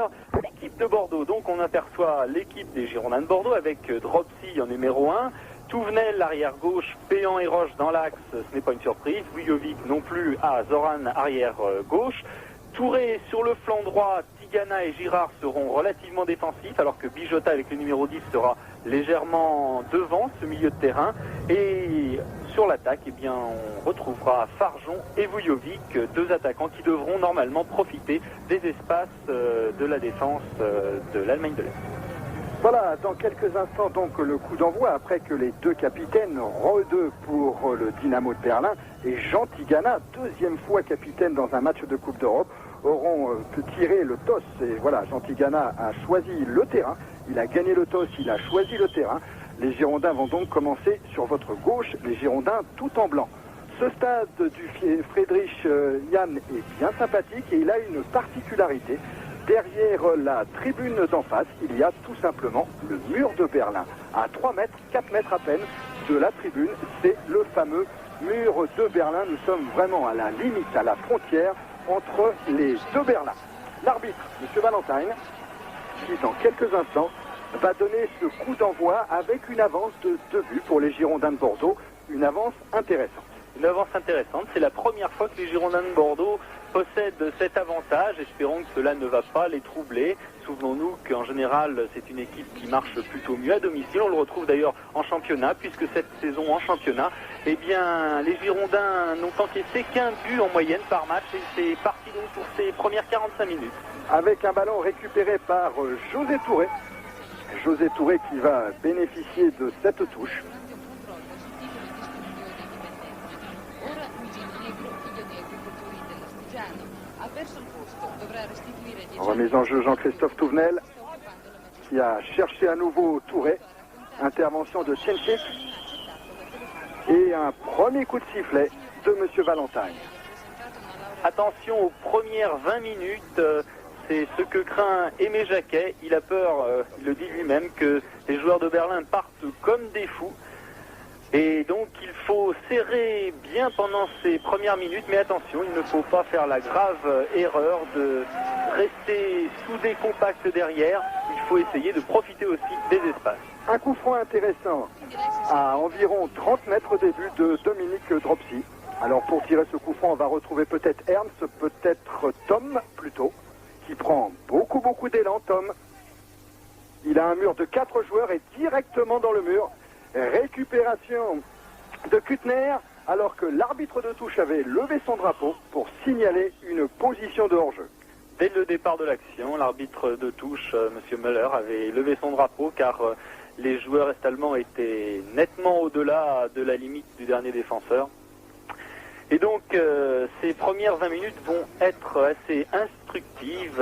l'honneur l'équipe de Bordeaux. Donc on aperçoit l'équipe des Girondins de Bordeaux avec Dropsy en numéro 1, Touvenel l'arrière gauche, Péan et Roche dans l'axe, ce n'est pas une surprise, Vujovic non plus à Zoran arrière gauche, Touré sur le flanc droit, Tigana et Girard seront relativement défensifs alors que Bijota avec le numéro 10 sera légèrement devant ce milieu de terrain. Et sur l'attaque, eh bien, on retrouvera Farjon et Vujovic, deux attaquants qui devront normalement profiter des espaces de la défense de l'Allemagne de l'Est. Voilà, dans quelques instants donc le coup d'envoi après que les deux capitaines, Rode pour le Dynamo de Berlin et Jean Tigana, deuxième fois capitaine dans un match de Coupe d'Europe, auront tiré le toss. Et voilà, Jean Tigana a choisi le terrain, il a gagné le toss, il a choisi le terrain. Les Girondins vont donc commencer sur votre gauche, les Girondins tout en blanc. Ce stade du Friedrich Yann est bien sympathique et il a une particularité. Derrière la tribune d'en face, il y a tout simplement le mur de Berlin. À 3 mètres, 4 mètres à peine de la tribune, c'est le fameux mur de Berlin. Nous sommes vraiment à la limite, à la frontière entre les deux Berlins. L'arbitre, M. Valentine, qui dans quelques instants va donner ce coup d'envoi avec une avance de 2 buts pour les Girondins de Bordeaux. Une avance intéressante. Une avance intéressante, c'est la première fois que les Girondins de Bordeaux possèdent cet avantage. Espérons que cela ne va pas les troubler. Souvenons-nous qu'en général, c'est une équipe qui marche plutôt mieux à domicile. On le retrouve d'ailleurs en championnat, puisque cette saison en championnat, eh bien, les Girondins n'ont encaissé qu'un but en moyenne par match. Et c'est parti donc pour ces premières 45 minutes. Avec un ballon récupéré par José Touré. José Touré qui va bénéficier de cette touche. Remise en jeu Jean-Christophe Touvenel qui a cherché à nouveau Touré. Intervention de Tchenchik et un premier coup de sifflet de M. Valentine. Attention aux premières 20 minutes, c'est ce que craint Aimé Jacquet. Il a peur, il le dit lui-même, que les joueurs de Berlin partent comme des fous. Et donc il faut serrer bien pendant ces premières minutes, mais attention, il ne faut pas faire la grave erreur de rester soudé compact derrière. Il faut essayer de profiter aussi des espaces. Un coup franc intéressant à environ 30 mètres des buts de Dominique Dropsy. Alors pour tirer ce coup franc, on va retrouver peut-être Ernst, peut-être Tom plutôt, qui prend beaucoup d'élan. Tom, il a un mur de 4 joueurs et directement dans le mur. Récupération de Kuttner alors que l'arbitre de touche avait levé son drapeau pour signaler une position de hors-jeu. Dès le départ de l'action, l'arbitre de touche, M. Müller, avait levé son drapeau car les joueurs est-allemands étaient nettement au-delà de la limite du dernier défenseur. Et donc ces premières 20 minutes vont être assez instructives.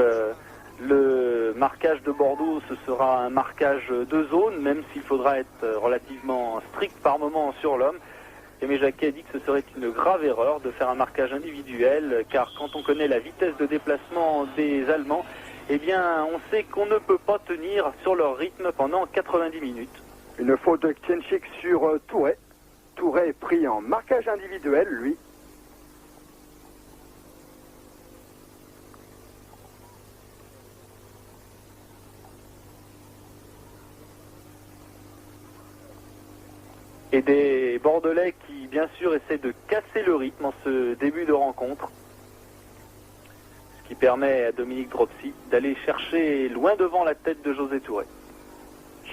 Le marquage de Bordeaux, ce sera un marquage de zone, même s'il faudra être relativement strict par moment sur l'homme. Aimé Jacquet dit que ce serait une grave erreur de faire un marquage individuel, car quand on connaît la vitesse de déplacement des Allemands, eh bien, on sait qu'on ne peut pas tenir sur leur rythme pendant 90 minutes. Une faute de Tchenchik sur Touré. Touré est pris en marquage individuel, lui. Et des Bordelais qui, bien sûr, essaient de casser le rythme en ce début de rencontre. Ce qui permet à Dominique Dropsy d'aller chercher loin devant la tête de José Touré.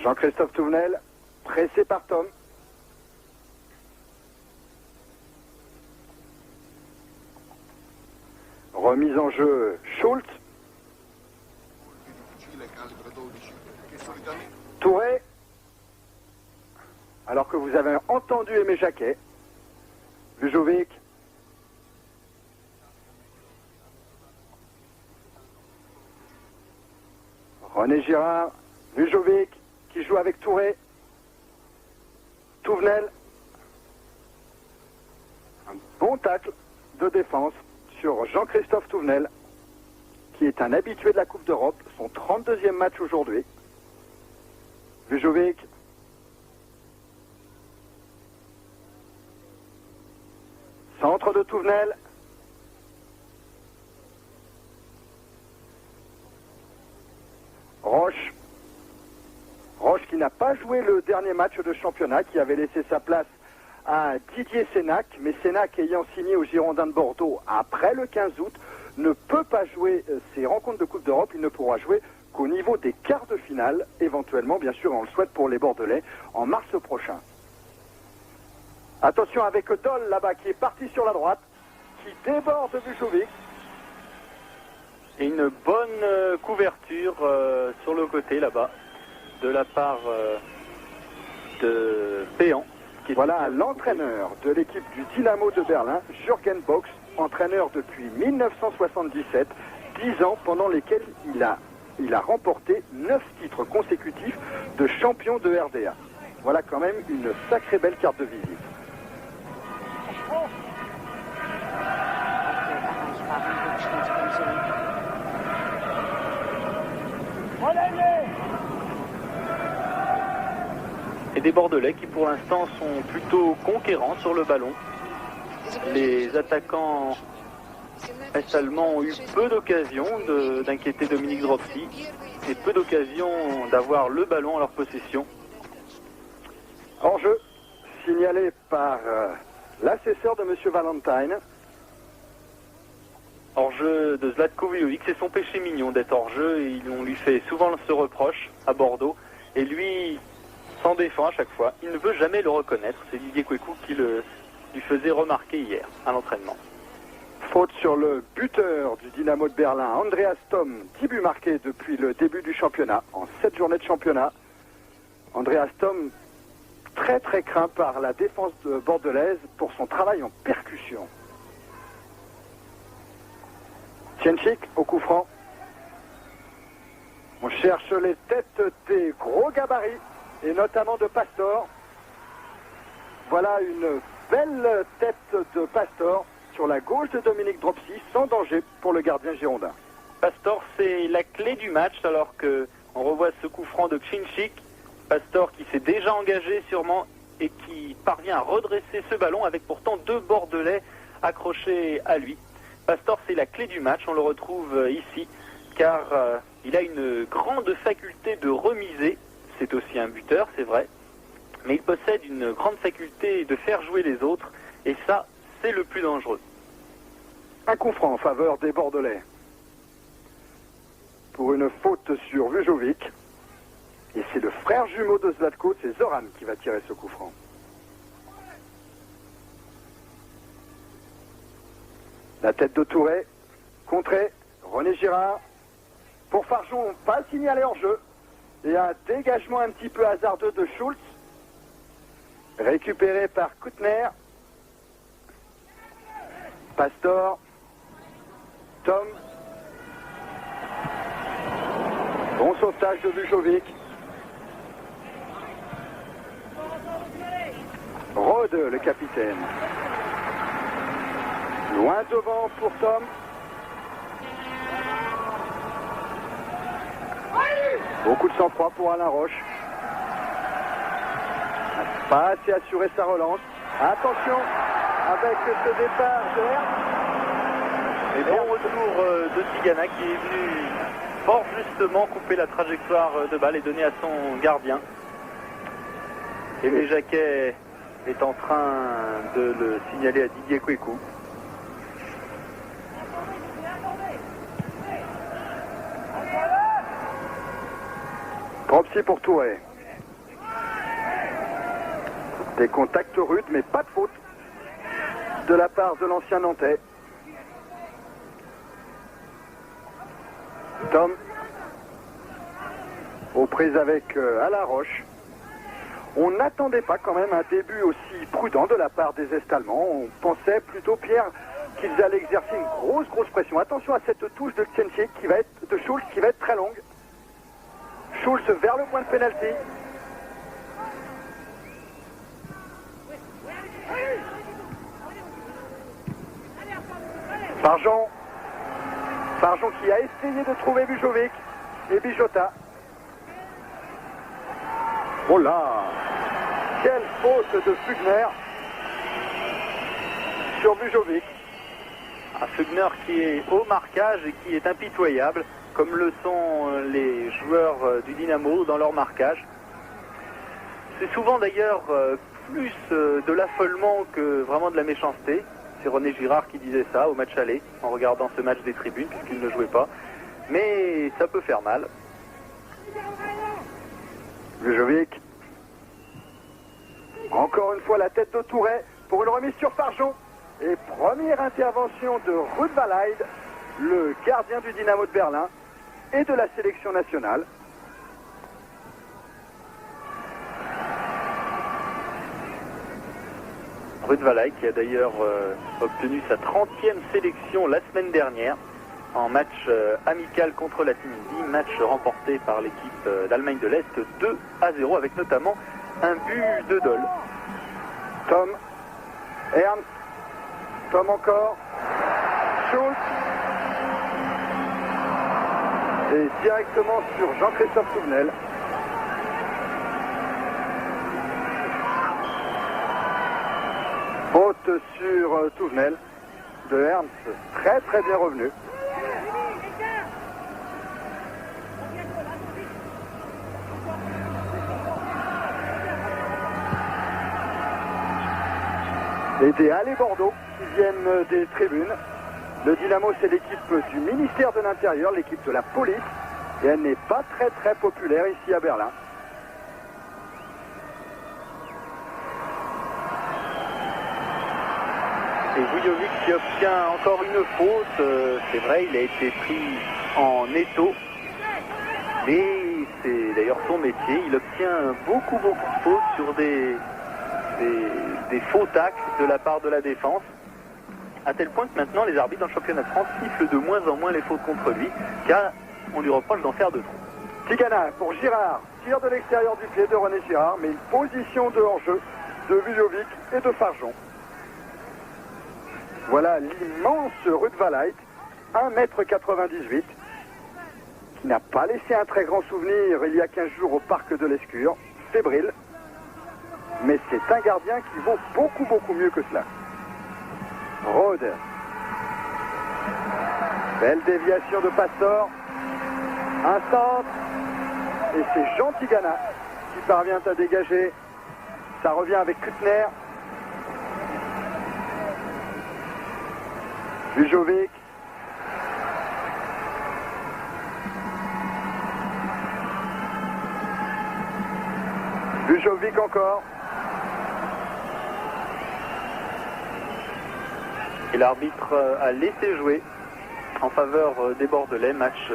Jean-Christophe Touvenel, pressé par Tom. Remise en jeu Schultz. Touré. Alors que vous avez entendu Aimé Jacquet. Vujovic. René Girard. Vujovic qui joue avec Touré. Touvenel. Un bon tacle de défense sur Jean-Christophe Touvenel, qui est un habitué de la Coupe d'Europe, son 32e match aujourd'hui. Vujovic. Centre de Touvenel. Roche. Roche qui n'a pas joué le dernier match de championnat, qui avait laissé sa place à Didier Sénac, mais Sénac ayant signé aux Girondins de Bordeaux après le 15 août, ne peut pas jouer ces rencontres de Coupe d'Europe. Il ne pourra jouer qu'au niveau des quarts de finale, éventuellement, bien sûr, on le souhaite pour les Bordelais, en mars prochain. Attention avec Dol là-bas qui est parti sur la droite, qui déborde Vujovic. Et une bonne couverture sur le côté là-bas, de la part de Péan. Voilà l'entraîneur de l'équipe du Dynamo de Berlin, Jürgen Box, entraîneur depuis 1977, 10 ans pendant lesquels il a remporté 9 titres consécutifs de champion de RDA. Voilà quand même une sacrée belle carte de visite. Et des Bordelais qui pour l'instant sont plutôt conquérants sur le ballon. Les attaquants est-allemands ont eu peu d'occasions d'inquiéter Dominique Dropsy et peu d'occasions d'avoir le ballon en leur possession. Hors-jeu, signalé par l'assesseur de M. Valentine. Hors-jeu de Zlatko Vujovic, c'est son péché mignon d'être hors-jeu. On lui fait souvent ce reproche à Bordeaux. Et lui s'en défend à chaque fois. Il ne veut jamais le reconnaître. C'est Didier Kwekou qui lui faisait remarquer hier à l'entraînement. Faute sur le buteur du Dynamo de Berlin, Andreas Thom, 10 buts marqués depuis le début du championnat, en 7 journées de championnat. Andreas Thom, très très craint par la défense bordelaise pour son travail en percussion. Tchenchik au coup franc. On cherche les têtes des gros gabarits, et notamment de Pastor. Voilà une belle tête de Pastor sur la gauche de Dominique Dropsy, sans danger pour le gardien girondin. Pastor, c'est la clé du match, alors qu'on revoit ce coup franc de Tchenchik. Pastor qui s'est déjà engagé sûrement et qui parvient à redresser ce ballon avec pourtant 2 Bordelais accrochés à lui. Pastor, c'est la clé du match, on le retrouve ici, car il a une grande faculté de remiser. C'est aussi un buteur, c'est vrai, mais il possède une grande faculté de faire jouer les autres, et ça, c'est le plus dangereux. Un coup franc en faveur des Bordelais. Pour une faute sur Vujovic. Et c'est le frère jumeau de Zlatko, c'est Zoran qui va tirer ce coup franc. La tête de Touré, contrée, René Girard. Pour Farjon, pas signalé hors jeu. Et un dégagement un petit peu hasardeux de Schultz. Récupéré par Koutner. Pastor. Thom. Bon sauvetage de Vujovic. Rode, le capitaine. Loin devant pour Thom. Beaucoup de sang-froid pour Alain Roche. Pas assez assuré sa relance. Attention avec ce départ de Hertz. Et bon retour de Tigana qui est venu fort justement couper la trajectoire de balle et donner à son gardien. Et les Jacquet est en train de le signaler à Didier Kwekou. Dropsy pour Touré. Des contacts rudes, mais pas de faute de la part de l'ancien Nantais. Thom aux prises avec Alain Roche. On n'attendait pas quand même un début aussi prudent de la part des Est-Allemands. On pensait plutôt, Pierre, qu'ils allaient exercer une grosse pression. Attention à cette touche de Tchenchik de Schultz qui va être très longue. Schultz vers le point de pénalty. Farjon qui a essayé de trouver Vujovic et Bijota. Oh là! Quelle faute de Fugner sur Vujovic. Un Fugner qui est au marquage et qui est impitoyable. comme le sont les joueurs du Dynamo dans leur marquage. C'est souvent d'ailleurs plus de l'affolement que vraiment de la méchanceté. C'est René Girard qui disait ça au match aller, en regardant ce match des tribunes, puisqu'il ne jouait pas. Mais ça peut faire mal. Vujovic. Encore une fois la tête de Touré pour une remise sur Farjon. Et première intervention de Ruud van Leyde, le gardien du Dynamo de Berlin et de la sélection nationale. Ruud van Leyde qui a d'ailleurs obtenu sa 30e sélection la semaine dernière en match amical contre la Tunisie, match remporté par l'équipe d'Allemagne de l'Est 2-0 avec notamment un but de Dole. Tom, Ernst, Tom encore, Schultz, et directement sur Jean-Christophe Touvenel. Faute sur Touvenel de Ernst, très très bien revenu. Et des Allées Bordeaux qui viennent des tribunes. Le Dynamo, c'est l'équipe du ministère de l'Intérieur, l'équipe de la police. Et elle n'est pas très très populaire ici à Berlin. Et Vujovic qui obtient encore une faute. C'est vrai, il a été pris en étau. Mais c'est d'ailleurs son métier. Il obtient beaucoup de fautes sur des faux tacles de la part de la défense, à tel point que maintenant les arbitres dans le championnat de France sifflent de moins en moins les fautes contre lui, car on lui reproche d'en faire de trop. Tigana pour Girard, tir de l'extérieur du pied de René Girard, mais une position de hors-jeu de Vujovic et de Farjon. Voilà l'immense Ruud van Leyde, 1,98 m, qui n'a pas laissé un très grand souvenir il y a 15 jours au parc de l'Escure, fébrile. Mais c'est un gardien qui vaut beaucoup mieux que cela. Rode. Belle déviation de Pastor. Un centre. Et c'est Jean Tigana qui parvient à dégager. Ça revient avec Kuttner. Vujovic. Vujovic encore. Et l'arbitre a laissé jouer en faveur des Bordelais. Match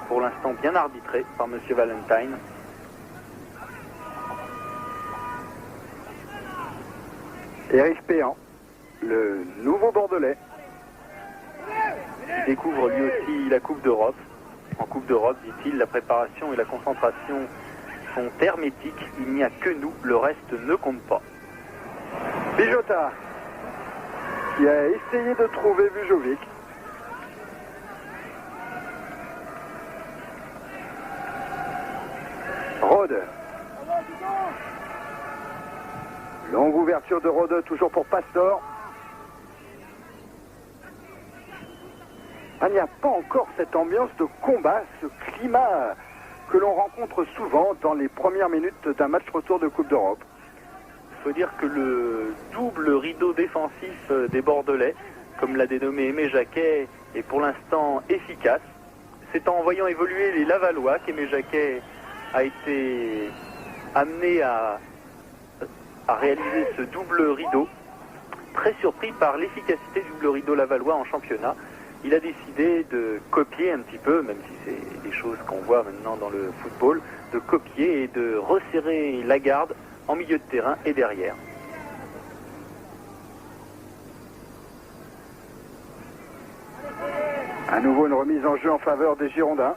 pour l'instant bien arbitré par M. Valentine. Eric Péan, le nouveau Bordelais. Il découvre lui aussi la Coupe d'Europe. En Coupe d'Europe, dit-il, la préparation et la concentration sont hermétiques. Il n'y a que nous, le reste ne compte pas. Bijota, qui a essayé de trouver Vujovic. Rode. Longue ouverture de Rode, toujours pour Pastor. Il n'y a pas encore cette ambiance de combat, ce climat que l'on rencontre souvent dans les premières minutes d'un match retour de Coupe d'Europe. Il faut dire que le double rideau défensif des Bordelais, comme l'a dénommé Aimé Jacquet, est pour l'instant efficace. C'est en voyant évoluer les Lavallois qu'Aimé Jacquet a été amené à réaliser ce double rideau. Très surpris par l'efficacité du double rideau lavallois en championnat, il a décidé de copier un petit peu, même si c'est des choses qu'on voit maintenant dans le football, de copier et de resserrer la garde en milieu de terrain et derrière. À nouveau une remise en jeu en faveur des Girondins.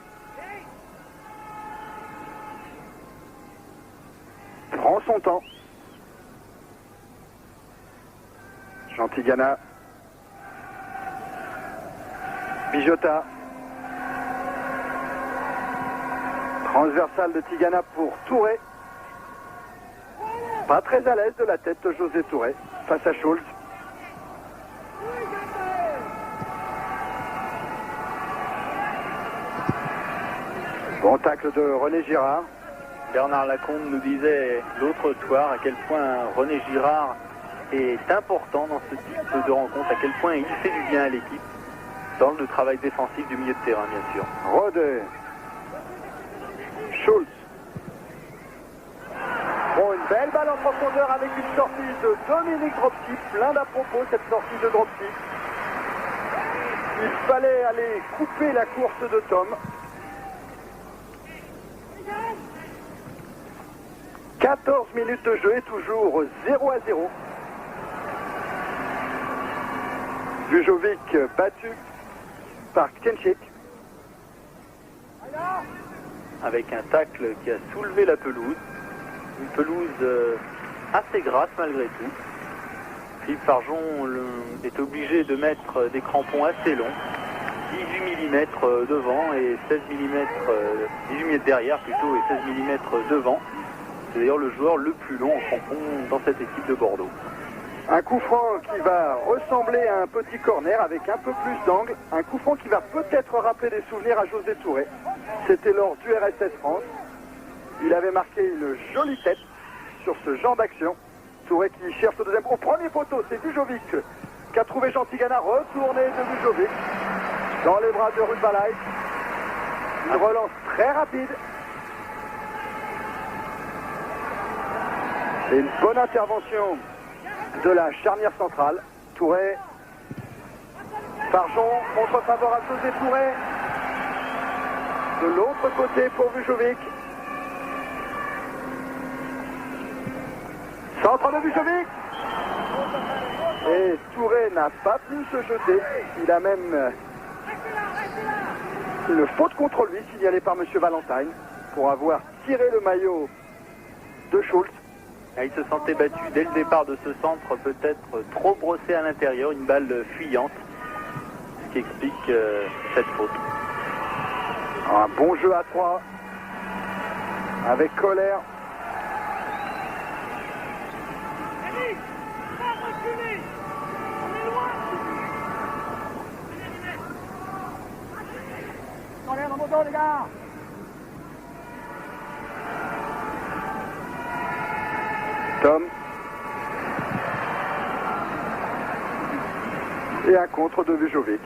Prend son temps. Jean Tigana. Bijota. Transversale de Tigana pour Touré. Pas très à l'aise de la tête de José Touré face à Schultz. Bon tacle de René Girard. Bernard Lacombe nous disait l'autre soir à quel point René Girard est important dans ce type de rencontre, à quel point il fait du bien à l'équipe dans le travail défensif du milieu de terrain, bien sûr. Rode. Schultz. Bon, une belle balle en profondeur avec une sortie de Dominique Dropsy. Plein d'à propos cette sortie de Dropsy. Il fallait aller couper la course de Tom. 14 minutes de jeu et toujours 0-0. Vujovic battu par Ktencic. Avec un tacle qui a soulevé la pelouse. Une pelouse assez grasse malgré tout. Philippe Farjon est obligé de mettre des crampons assez longs. 18 mm devant et 16 mm, 18 mm derrière plutôt et 16 mm devant. C'est d'ailleurs le joueur le plus long en crampons dans cette équipe de Bordeaux. Un coup franc qui va ressembler à un petit corner avec un peu plus d'angle. Un coup franc qui va peut-être rappeler des souvenirs à José Touré. C'était lors du RSS France. Il avait marqué une jolie tête sur ce genre d'action. Touré qui cherche le deuxième. Au premier poteau, c'est Vujovic qui a trouvé Jean Tigana. Retourné de Vujovic dans les bras de Ruud Balaï. Une relance très rapide. Et une bonne intervention de la charnière centrale. Touré. Farjon, contre favorable José Touré. De l'autre côté pour Vujovic. Centre de Vujovic. Et Touré n'a pas pu se jeter. Il a même une faute contre lui signalée par M. Valentine pour avoir tiré le maillot de Schultz. Il se sentait battu dès le départ de ce centre, peut-être trop brossé à l'intérieur, une balle fuyante, ce qui explique cette faute. Un bon jeu à 3 avec Colère. Les gars. Tom. Et un contre de Vujovic.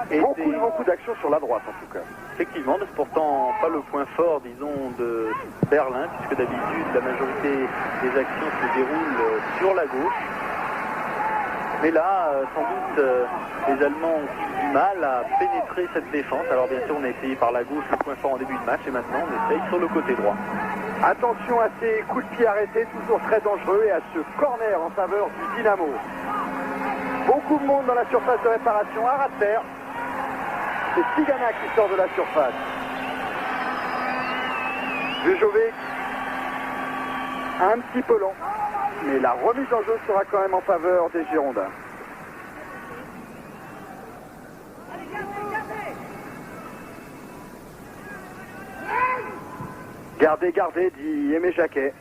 Beaucoup d'actions sur la droite en tout cas. Effectivement, c'est pourtant pas le point fort, disons, de Berlin, puisque d'habitude la majorité des actions se déroulent sur la gauche. Mais là, sans doute, les Allemands ont du mal à pénétrer cette défense. Alors bien sûr, on a essayé par la gauche le point fort en début de match, et maintenant on essaye sur le côté droit. Attention à ces coups de pied arrêtés, toujours très dangereux, et à ce corner en faveur du Dynamo. Beaucoup de monde dans la surface de réparation, à ras de terre. C'est Tigana qui sort de la surface. Vujovic, un petit peu long, mais la remise en jeu sera quand même en faveur des Girondins. Gardez, gardez, dit Aimé Jacquet.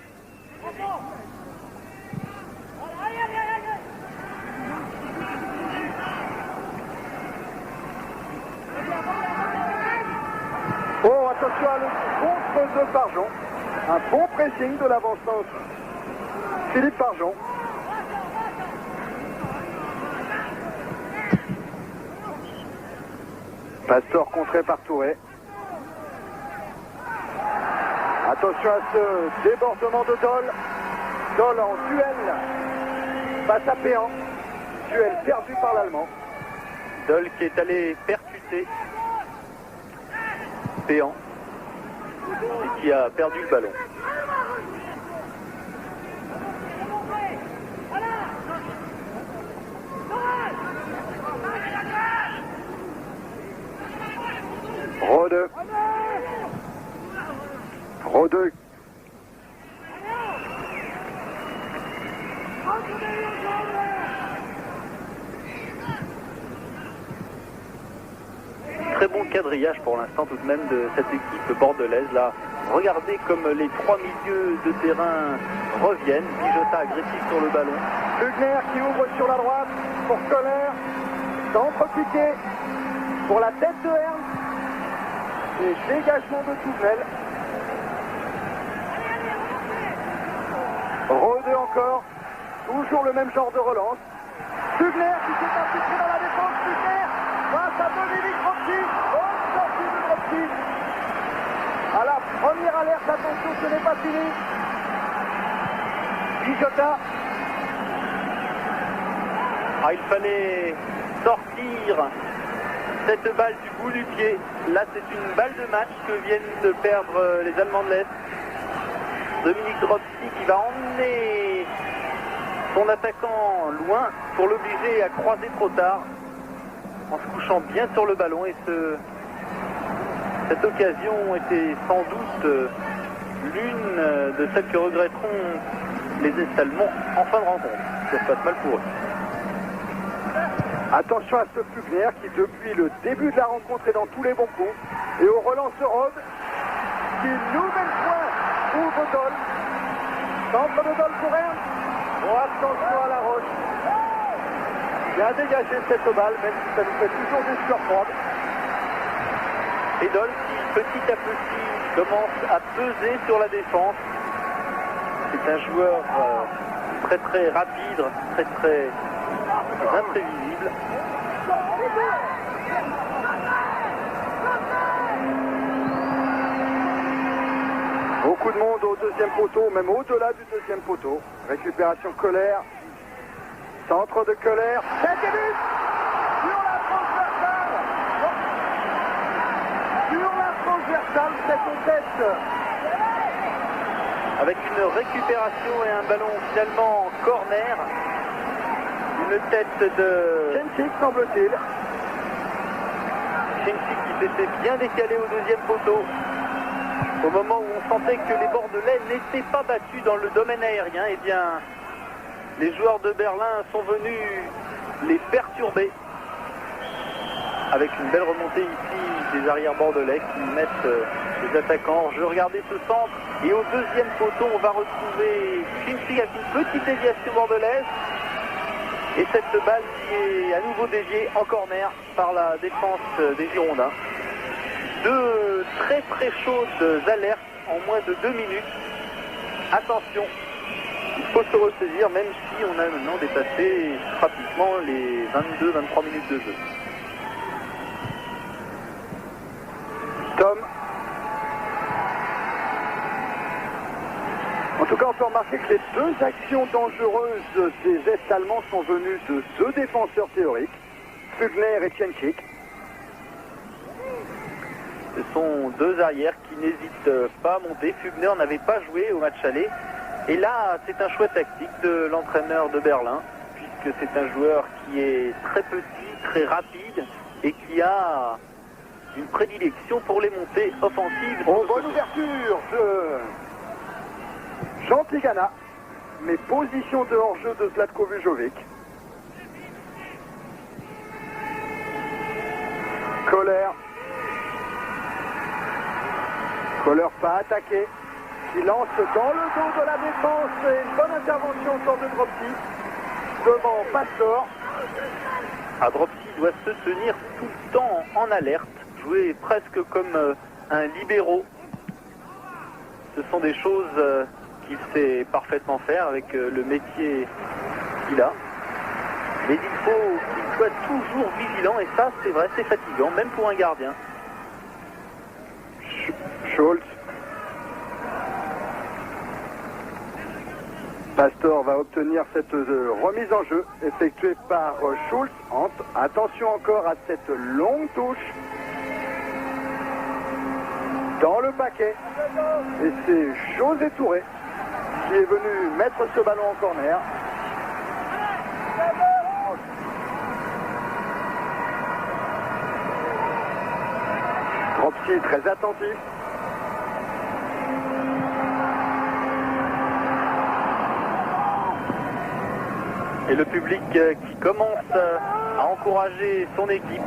Oh, attention à le contre de Farjon. Un bon pressing de l'avancement. Philippe Farjon. Pastor contré par Touré. Attention à ce débordement de Dole. Dole en duel face à Péan. Duel perdu par l'Allemand. Dole qui est allé percuter Péan et qui a perdu le ballon. Rode. Rode. Très bon quadrillage pour l'instant tout de même de cette équipe bordelaise là. Regardez comme les trois milieux de terrain reviennent. Bijota agressif sur le ballon. Hugner qui ouvre sur la droite pour Kohler. Centre piqué pour la tête de Ernst. Et dégagement de Touvenel. Rodeux encore. Toujours le même genre de relance. Tugner qui s'est infiltré dans la défense. Tugner face à Dominique Dropsy. Bonne sortie de Dropsy. À la première alerte, attention, ce n'est pas fini. Bijota. Ah, il fallait sortir cette balle du bout du pied. Là, c'est une balle de match que viennent de perdre les Allemands de l'Est. Dominique Dropsy qui va emmener son attaquant loin pour l'obliger à croiser trop tard en se couchant bien sur le ballon. Et cette occasion était sans doute l'une de celles que regretteront les Est-Allemands en fin de rencontre. Ça se passe mal pour eux. Attention à ce Fugner qui depuis le début de la rencontre est dans tous les bons coups. Et au relance Rode qui une nouvelle fois ouvre Dol. Centre de Dol pour Ernst. Oh, attention à la roche. Bien dégagé cette balle, même si ça nous fait toujours des sueurs froides. Et Dol qui petit à petit commence à peser sur la défense. C'est un joueur très très rapide, très imprévisible. Beaucoup de monde au deuxième poteau, même au-delà du deuxième poteau. Récupération Colère. Centre de Colère. C'est but sur la transversale. Sur la transversale, cette tête. Avec une récupération et un ballon finalement en corner. Une tête de Chenchik, semble-t-il. Chenchik qui s'était bien décalé au deuxième poteau. Au moment où on sentait que les Bordelais n'étaient pas battus dans le domaine aérien, eh bien, les joueurs de Berlin sont venus les perturber. Avec une belle remontée ici des arrières bordelais qui mettent les attaquants. Je regardais ce centre et au deuxième poteau, on va retrouver Chenchik avec une petite déviation bordelaise. Et cette balle qui est à nouveau déviée en corner par la défense des Girondins. Deux très très chaudes alertes en moins de 2 minutes. Attention, il faut se ressaisir même si on a maintenant dépassé pratiquement les 22-23 minutes de jeu. Tom. En tout cas, on peut remarquer que les deux actions dangereuses des Est-Allemands sont venues de deux défenseurs théoriques, Fugner et Chenchik. Ce sont deux arrières qui n'hésitent pas à monter. Fugner n'avait pas joué au match aller. Et là, c'est un choix tactique de l'entraîneur de Berlin, puisque c'est un joueur qui est très petit, très rapide, et qui a une prédilection pour les montées offensives. Oh, bonne ouverture de Jean Tigana, mais position de hors-jeu de Zlatko Vujovic. Colère. Colère pas attaqué. Qui lance dans le dos de la défense. Et une bonne intervention autour de Dropsy. Devant Pastor. Dropsy doit se tenir tout le temps en alerte. Jouer presque comme un libéro. Ce sont des choses qu'il sait parfaitement faire avec le métier qu'il a. Mais il faut qu'il soit toujours vigilant et ça, c'est vrai, c'est fatigant, même pour un gardien. Schultz. Pastor va obtenir cette remise en jeu effectuée par Schultz. Attention encore à cette longue touche. Dans le paquet. Et c'est José Touré qui est venu mettre ce ballon en corner. Dropsy très attentif. Et le public qui commence à encourager son équipe.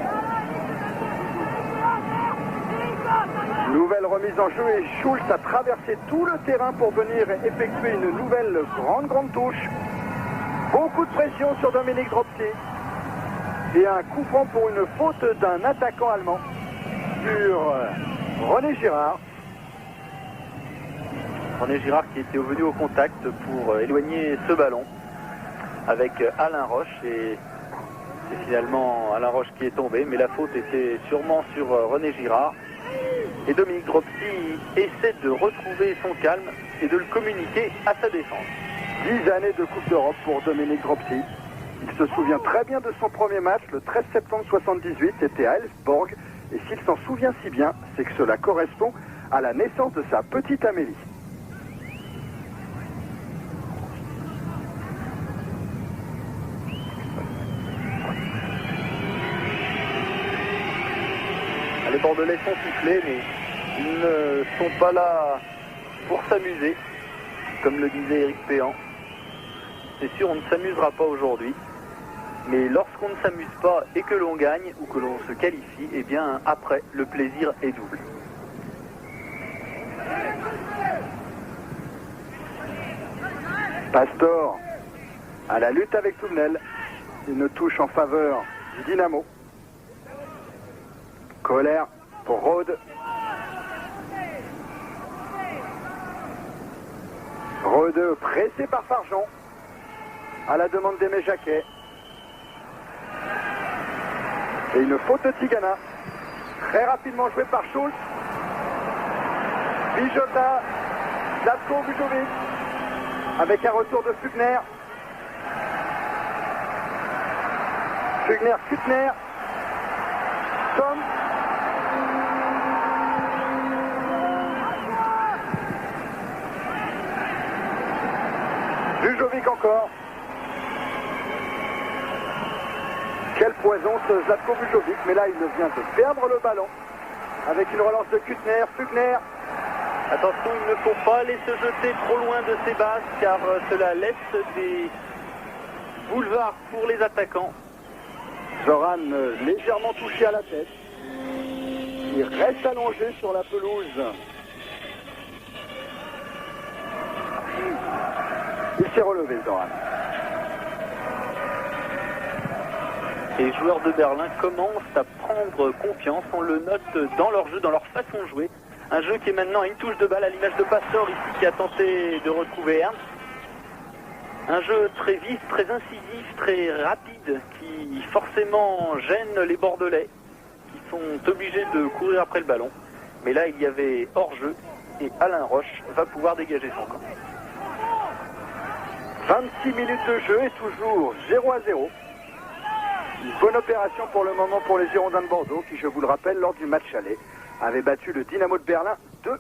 Nouvelle remise en jeu et Schultz a traversé tout le terrain pour venir effectuer une nouvelle grande touche. Beaucoup de pression sur Dominique Dropsy. Et un coup franc pour une faute d'un attaquant allemand sur René Girard. René Girard qui était venu au contact pour éloigner ce ballon avec Alain Roche, et c'est finalement Alain Roche qui est tombé, mais la faute était sûrement sur René Girard. Et Dominique Dropsy essaie de retrouver son calme et de le communiquer à sa défense. 10 années de Coupe d'Europe pour Dominique Dropsy. Il se souvient très bien de son premier match, le 13 septembre 78, c'était à Elfsborg. Et s'il s'en souvient si bien, c'est que cela correspond à la naissance de sa petite Amélie. Les Bordelais sont sifflés, mais ils ne sont pas là pour s'amuser, comme le disait Éric Péan. C'est sûr, on ne s'amusera pas aujourd'hui, mais lorsqu'on ne s'amuse pas et que l'on gagne ou que l'on se qualifie, eh bien après, le plaisir est double. Pastor à la lutte avec Touvenel. Une touche en faveur du Dynamo. Colère pour Rode. Rode pressé par Farjon. À la demande d'Aimé Jacquet. Et une faute de Tigana. Très rapidement joué par Schultz. Bijota. Zlatko Vujovic. Avec un retour de Fugner. Fugner-Kutner. Tom. Vujovic encore. Quel poison ce Zlatko Vujovic, mais là il vient de perdre le ballon avec une relance de Kutner, Fugner. Attention, il ne faut pas aller se jeter trop loin de ces bases car cela laisse des boulevards pour les attaquants. Zoran légèrement touché à la tête. Il reste allongé sur la pelouse. Il s'est relevé, Zoran. Et les joueurs de Berlin commencent à prendre confiance, on le note dans leur jeu, dans leur façon de jouer. Un jeu qui est maintenant à une touche de balle à l'image de Pastor ici qui a tenté de retrouver Ernst. Un jeu très vif, très incisif, très rapide qui forcément gêne les Bordelais qui sont obligés de courir après le ballon. Mais là il y avait hors-jeu et Alain Roche va pouvoir dégager son camp. 26 minutes de jeu et toujours 0-0. Une bonne opération pour le moment pour les Girondins de Bordeaux qui, je vous le rappelle, lors du match aller, avaient battu le Dynamo de Berlin 2-0.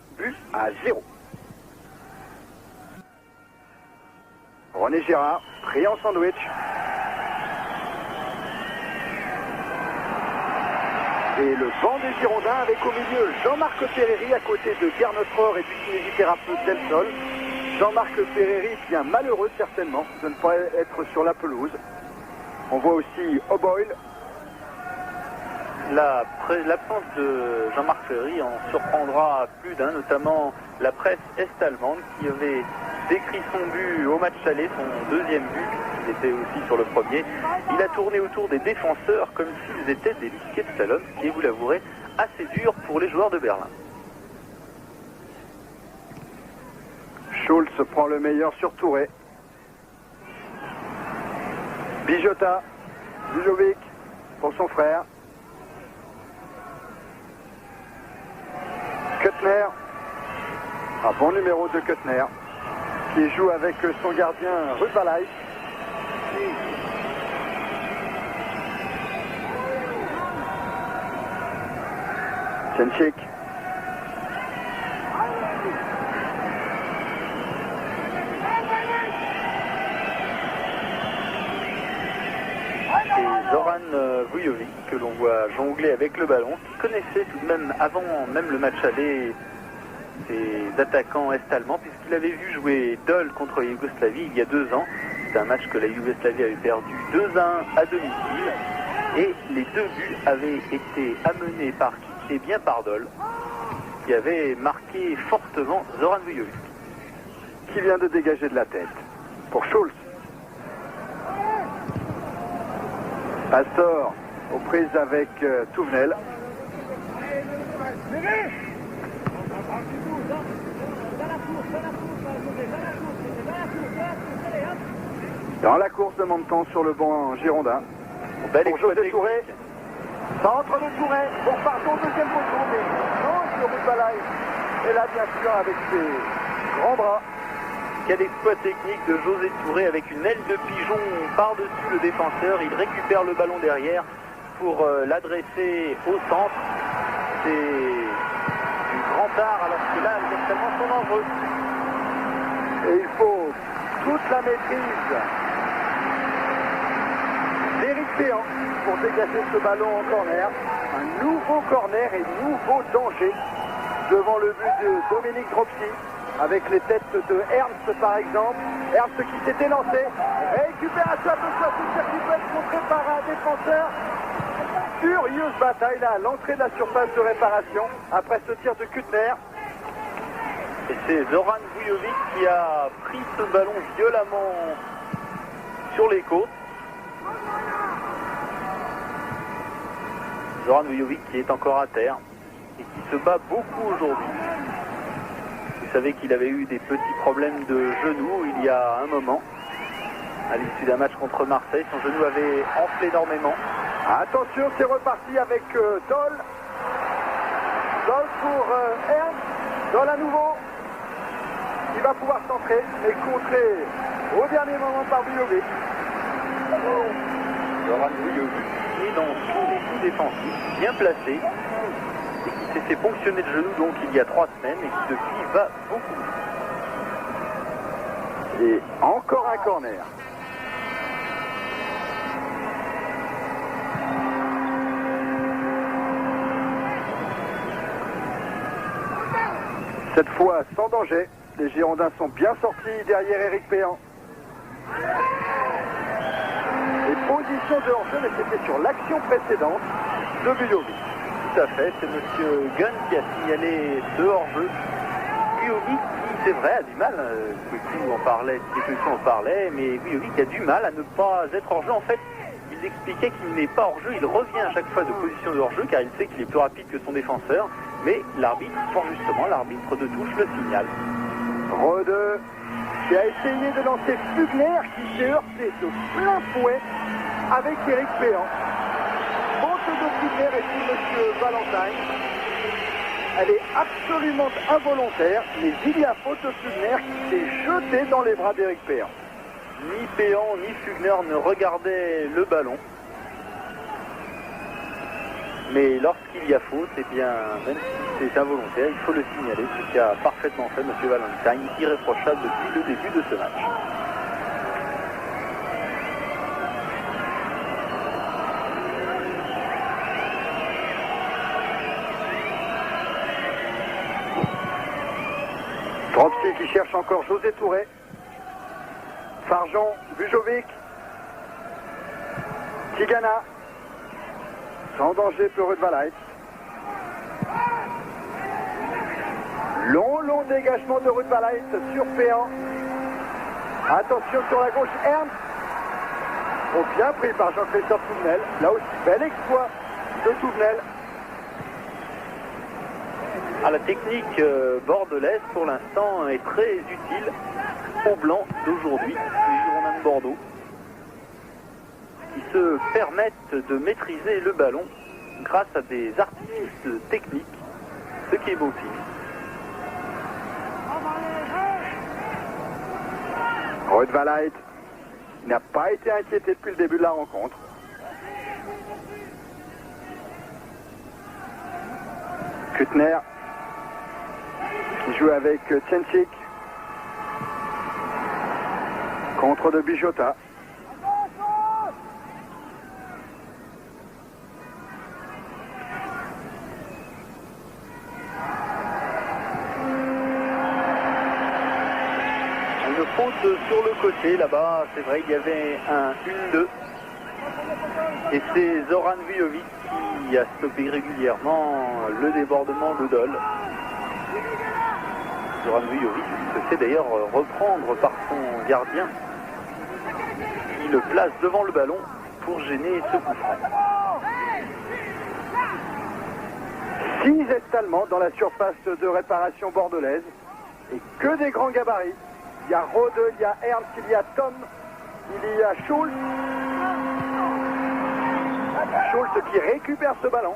René Girard, pris en sandwich. Et le banc des Girondins avec au milieu Jean-Marc Ferreri à côté de Gernot Rohr et du kinésithérapeute Del Sol. Jean-Marc Ferreri bien malheureux certainement de ne pas être sur la pelouse. On voit aussi O'Boyle. L'absence de Jean-Marc Ferreri en surprendra plus d'un, notamment la presse est-allemande qui avait décrit son but au match aller, son deuxième but, il était aussi sur le premier. Il a tourné autour des défenseurs comme s'ils étaient des biscuits de slalom, ce qui est, vous l'avouerez, assez dur pour les joueurs de Berlin. Schultz prend le meilleur sur Touré. Bijota, Vujovic pour son frère. Kutner, un bon numéro de Kutner, qui joue avec son gardien Rudbalaj. Tchenchik. Zoran Vujovic, que l'on voit jongler avec le ballon, qui connaissait tout de même, avant même le match aller, ses attaquants est-allemands, puisqu'il avait vu jouer Dole contre la Yougoslavie il y a 2 ans. C'est un match que la Yougoslavie avait perdu 2-1 à domicile, et les 2 buts avaient été amenés par qui? Et bien par Dole, qui avait marqué fortement Zoran Vujovic. Qui vient de dégager de la tête pour Schultz. Pastor aux prises avec Touvenel. Dans la course de Montan sur le banc girondin. Belle Pour José Touré. Centre de Touré pour Pardon, deuxième poteau. Mais non, sur Rubalay. Et là, bien sûr, avec ses grands bras. Quel exploit technique de José Touré avec une aile de pigeon par-dessus le défenseur. Il récupère le ballon derrière pour l'adresser au centre. C'est du grand art alors que là, les extrêmement sont dangereux. Et il faut toute la maîtrise d'Éric Péan pour dégager ce ballon en corner. Un nouveau corner et nouveau danger devant le but de Dominique Dropsy, avec les têtes de Ernst par exemple. Ernst qui s'était lancé, récupération de Soisy qui peut être contré par un défenseur. Furieuse bataille là à l'entrée de la surface de réparation après ce tir de Kuttner. Et c'est Zoran Vujovic qui a pris ce ballon violemment sur les côtes. Zoran Vujovic qui est encore à terre et qui se bat beaucoup aujourd'hui. Vous savez qu'il avait eu des petits problèmes de genou il y a un moment. À l'issue d'un match contre Marseille, son genou avait enflé énormément. Attention, c'est reparti avec Doll. Doll pour Ernst. Doll à nouveau. Il va pouvoir centrer, mais contré au dernier moment par Vujovic. Zoran Vujovic est dans tous les coups défensifs, bien placé, et qui s'est fait ponctionner le genou donc il y a 3 semaines et qui depuis va beaucoup mieux. Et encore un corner. Cette fois sans danger. Les Girondins sont bien sortis derrière Éric Péan. Et position de hors-jeu, mais c'était sur l'action précédente de Vujovic. Tout à fait, c'est M. Gunn qui a signalé ce hors-jeu. Vujovic, qui c'est vrai, a du mal, Couillou en parlait, en parlait, mais Vujovic a du mal à ne pas être hors-jeu. En fait, il expliquait qu'il n'est pas hors-jeu, il revient à chaque fois de position de hors-jeu car il sait qu'il est plus rapide que son défenseur, mais l'arbitre, fort justement, l'arbitre de touche le signale. Rode qui a essayé de lancer Fugner qui s'est heurté de plein fouet avec Éric Péan. Faute de Fugner et puis M. Valentine. Elle est absolument involontaire, mais il y a faute de Fugner qui s'est jeté dans les bras d'Éric Péan. Ni Péan ni Fugner ne regardaient le ballon. Mais lorsqu'il y a faute, eh bien, même si c'est involontaire, il faut le signaler, ce qu'a parfaitement fait M. Valentine, irréprochable depuis le début de ce match. Dropsy qui cherche encore José Touré. Farjon, Vujovic. Tigana. Sans danger pour Rubalay. Long dégagement de Rubalay sur Péan. Attention sur la gauche, Ernst. Oh, bien pris par Jean-Christophe Touvenel. Là aussi, bel exploit de Touvenel. Ah, la technique bordelaise, pour l'instant, est très utile au blanc d'aujourd'hui, les Girondins de Bordeaux, qui se permettent de maîtriser le ballon grâce à des artifices techniques, ce qui est beau signe. Rubalay n'a pas été inquiété depuis le début de la rencontre. Kuttner qui joue avec Tchenchik. Contre de Bijota. Une faute sur le côté, là-bas, c'est vrai, il y avait un 1-2. Et c'est Zoran Vujovic qui a stoppé régulièrement le débordement de Doll. Zoran Vujovic se fait d'ailleurs reprendre par son gardien, qui le place devant le ballon pour gêner ce coup franc. 6 Est-Allemands dans la surface de réparation bordelaise et que des grands gabarits. Il y a Rode, il y a Ernst, il y a Tom Il y a Schultz. Schultz qui récupère ce ballon.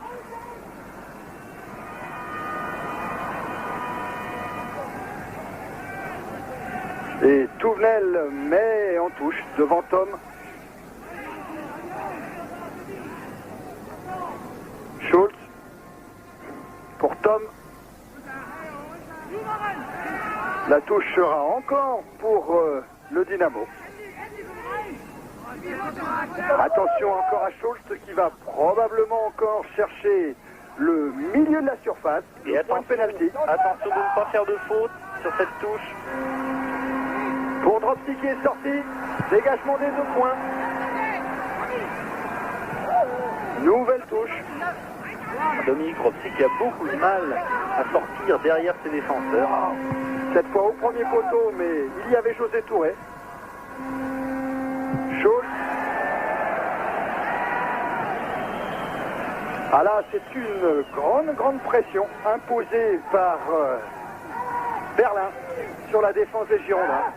Et Touvenel met en touche devant Tom. Schultz pour Tom. La touche sera encore pour le Dynamo. Attention encore à Schultz qui va probablement encore chercher le milieu de la surface. Et attention de ne pas faire de faute sur cette touche. Pour Dropsy qui est sorti, dégagement des 2 points. Nouvelle touche. Dominique Dropsy qui a beaucoup de mal à sortir derrière ses défenseurs. Cette fois au premier poteau, mais il y avait José Touré. Schultz. Ah là, c'est une grande pression imposée par Berlin sur la défense des Girondins.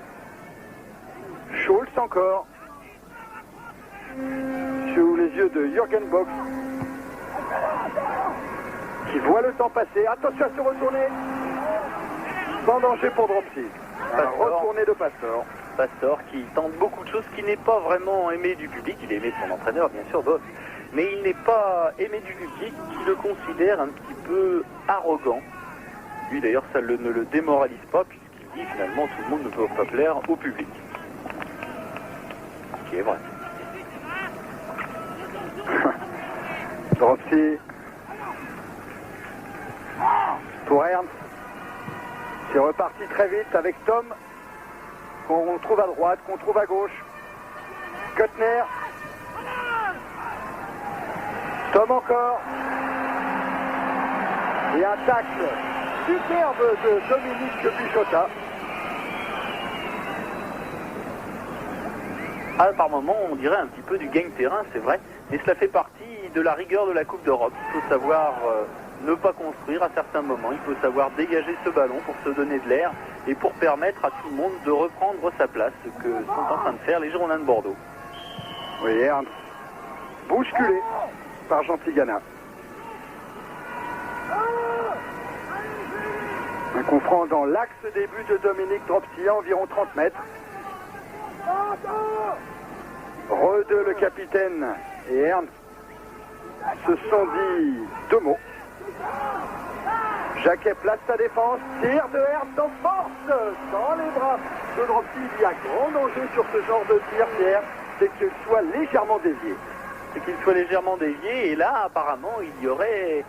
Schultz encore. Sous les yeux de Jürgen Bock. Qui voit le temps passer. Attention à se retourner. Sans danger pour Dropsy. Retourné de Pastor. Pastor qui tente beaucoup de choses, qui n'est pas vraiment aimé du public. Il est aimé de son entraîneur, bien sûr, Bock. Mais il n'est pas aimé du public, qui le considère un petit peu arrogant. Lui d'ailleurs, ça ne le démoralise pas, puisqu'il dit finalement tout le monde ne peut pas plaire au public. Ce qui est vrai. Dropsy pour Ernst. C'est reparti très vite avec Tom, qu'on trouve à droite, qu'on trouve à gauche. Kuttner. Tom encore. Et un tacle superbe de Dominique Bichota. Ah, par moments, on dirait un petit peu du gagne-terrain, c'est vrai, mais cela fait partie de la rigueur de la Coupe d'Europe. Il faut savoir ne pas construire à certains moments, il faut savoir dégager ce ballon pour se donner de l'air et pour permettre à tout le monde de reprendre sa place, ce que sont en train de faire les Girondins de Bordeaux. Oui, Ernst, bousculé par Gentilgana. Un coup franc dans l'axe des buts de Dominique Dropsy à environ 30 mètres. Rede, le capitaine, et Ernst se sont dit 2 mots. Jacquet place sa défense, tir de Ernst en force dans les bras de Dropsy. Il y a grand danger sur ce genre de tir, Pierre, c'est qu'il soit légèrement dévié. C'est qu'il soit légèrement dévié, et là apparemment il y aurait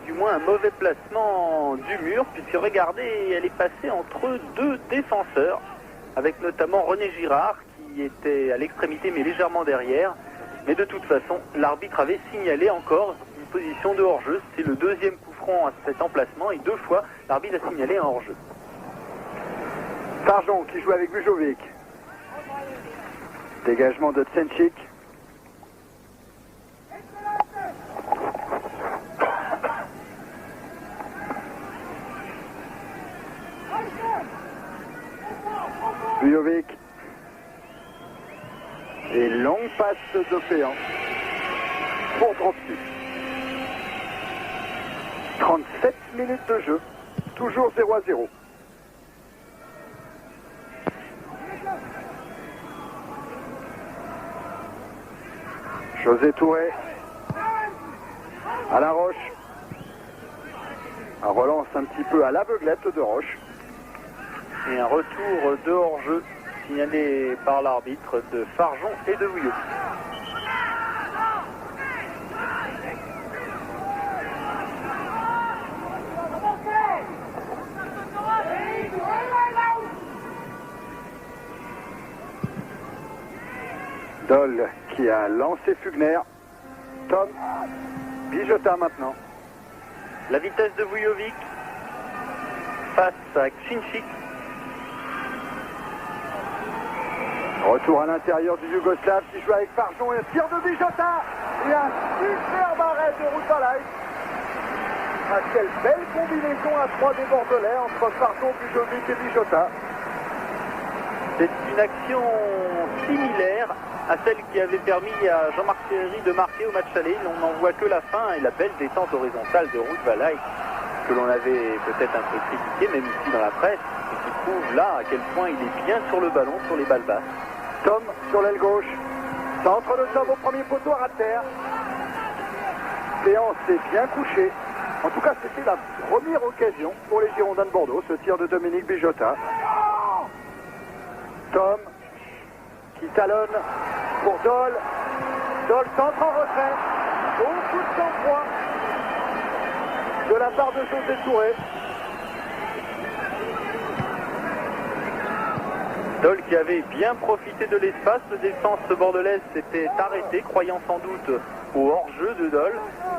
du moins un mauvais placement du mur, puisque regardez, elle est passée entre 2 défenseurs, avec notamment René Girard qui était à l'extrémité mais légèrement derrière. Mais de toute façon, l'arbitre avait signalé encore une position de hors-jeu. C'est le 2e coup franc à cet emplacement, et 2 fois l'arbitre a signalé un hors-jeu. Farjon qui joue avec Bujovic. Dégagement de Tsenchik. Bujovic. Et longue passe de Péan pour Dropsy. 37 minutes de jeu, toujours 0-0. José Touré à la Roche. Un relance un petit peu à l'aveuglette de Roche. Et un retour de hors-jeu signalé par l'arbitre de Farjon et de Houillot. Dole qui a lancé Fugner. Tom. Bichota maintenant. La vitesse de Vujovic face à Ksinchik. Retour à l'intérieur du Yougoslave qui joue avec Farjon et un tir de Bichota. Et un superbe arrêt de Routalay. Ah, quelle belle combinaison à 3 des Bordelais entre Farjon, Bujovic et Bichota. C'est une action similaire à celle qui avait permis à Jean-Marc Ferry de marquer au match aller. On n'en voit que la fin et la belle détente horizontale de Ruud Vallei, que l'on avait peut-être un peu critiqué, même ici dans la presse, et qui prouve là à quel point il est bien sur le ballon, sur les balles basses. Tom sur l'aile gauche. Centre de Tom au premier poteau à terre. Péan s'est bien couché. En tout cas, c'était la première occasion pour les Girondins de Bordeaux, ce tir de Dominique Bijotta. Tom qui talonne pour Dole. Dole centre en retrait. Beaucoup de sang-froid de la part de José Touré. Dole qui avait bien profité de l'espace, le défense bordelaise s'était arrêté, croyant sans doute au hors-jeu de Dole.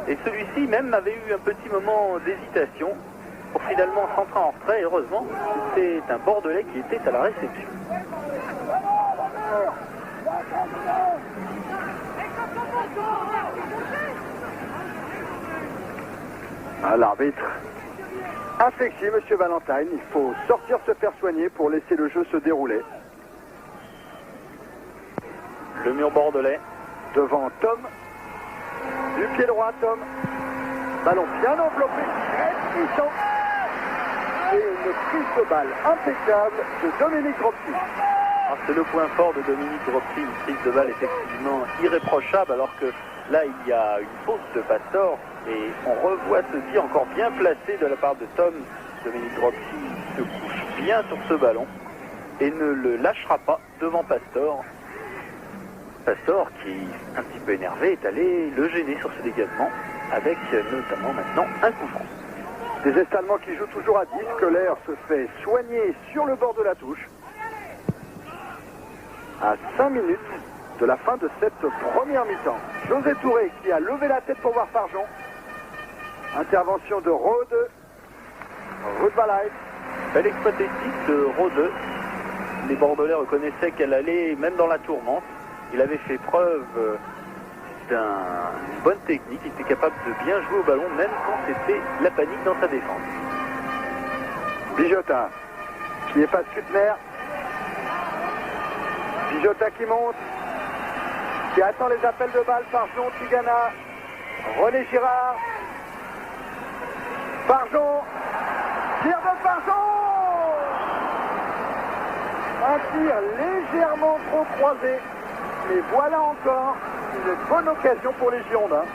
Et celui-ci même avait eu un petit moment d'hésitation pour finalement centrer en retrait. Heureusement, c'était un Bordelais qui était à la réception. L'arbitre inflexible, Monsieur Valentine. Il faut sortir, se faire soigner pour laisser le jeu se dérouler. Le mur bordelais. Devant Tom. Du pied droit, Tom. Ballon bien enveloppé, très puissant. Et une prise de balle impeccable de Dominique Dropsy. C'est le point fort de Dominique Dropsy, une prise de balle effectivement irréprochable, alors que là il y a une faute de Pastor et on revoit ce tir encore bien placé de la part de Tom. Dominique Dropsy se couche bien sur ce ballon et ne le lâchera pas devant Pastor. Pastor, qui est un petit peu énervé, est allé le gêner sur ce dégagement avec notamment maintenant un coup franc. Des Est-Allemands qui jouent toujours à 10, que l'air se fait soigner sur le bord de la touche. À 5 minutes de la fin de cette première mi-temps. José Touré qui a levé la tête pour voir Farjon. Intervention de Rode. Ruud Vallei. Belle exploitation de Rode. Les Bordelais reconnaissaient qu'elle allait même dans la tourmente. Il avait fait preuve d'une bonne technique. Il était capable de bien jouer au ballon même quand c'était la panique dans sa défense. Bijotta qui efface Kuttner. Bijotta qui monte, qui attend les appels de balle. Farjon, Tigana, René Girard. Farjon, tir de Farjon. Un tir légèrement trop croisé, mais voilà encore une bonne occasion pour les Girondins.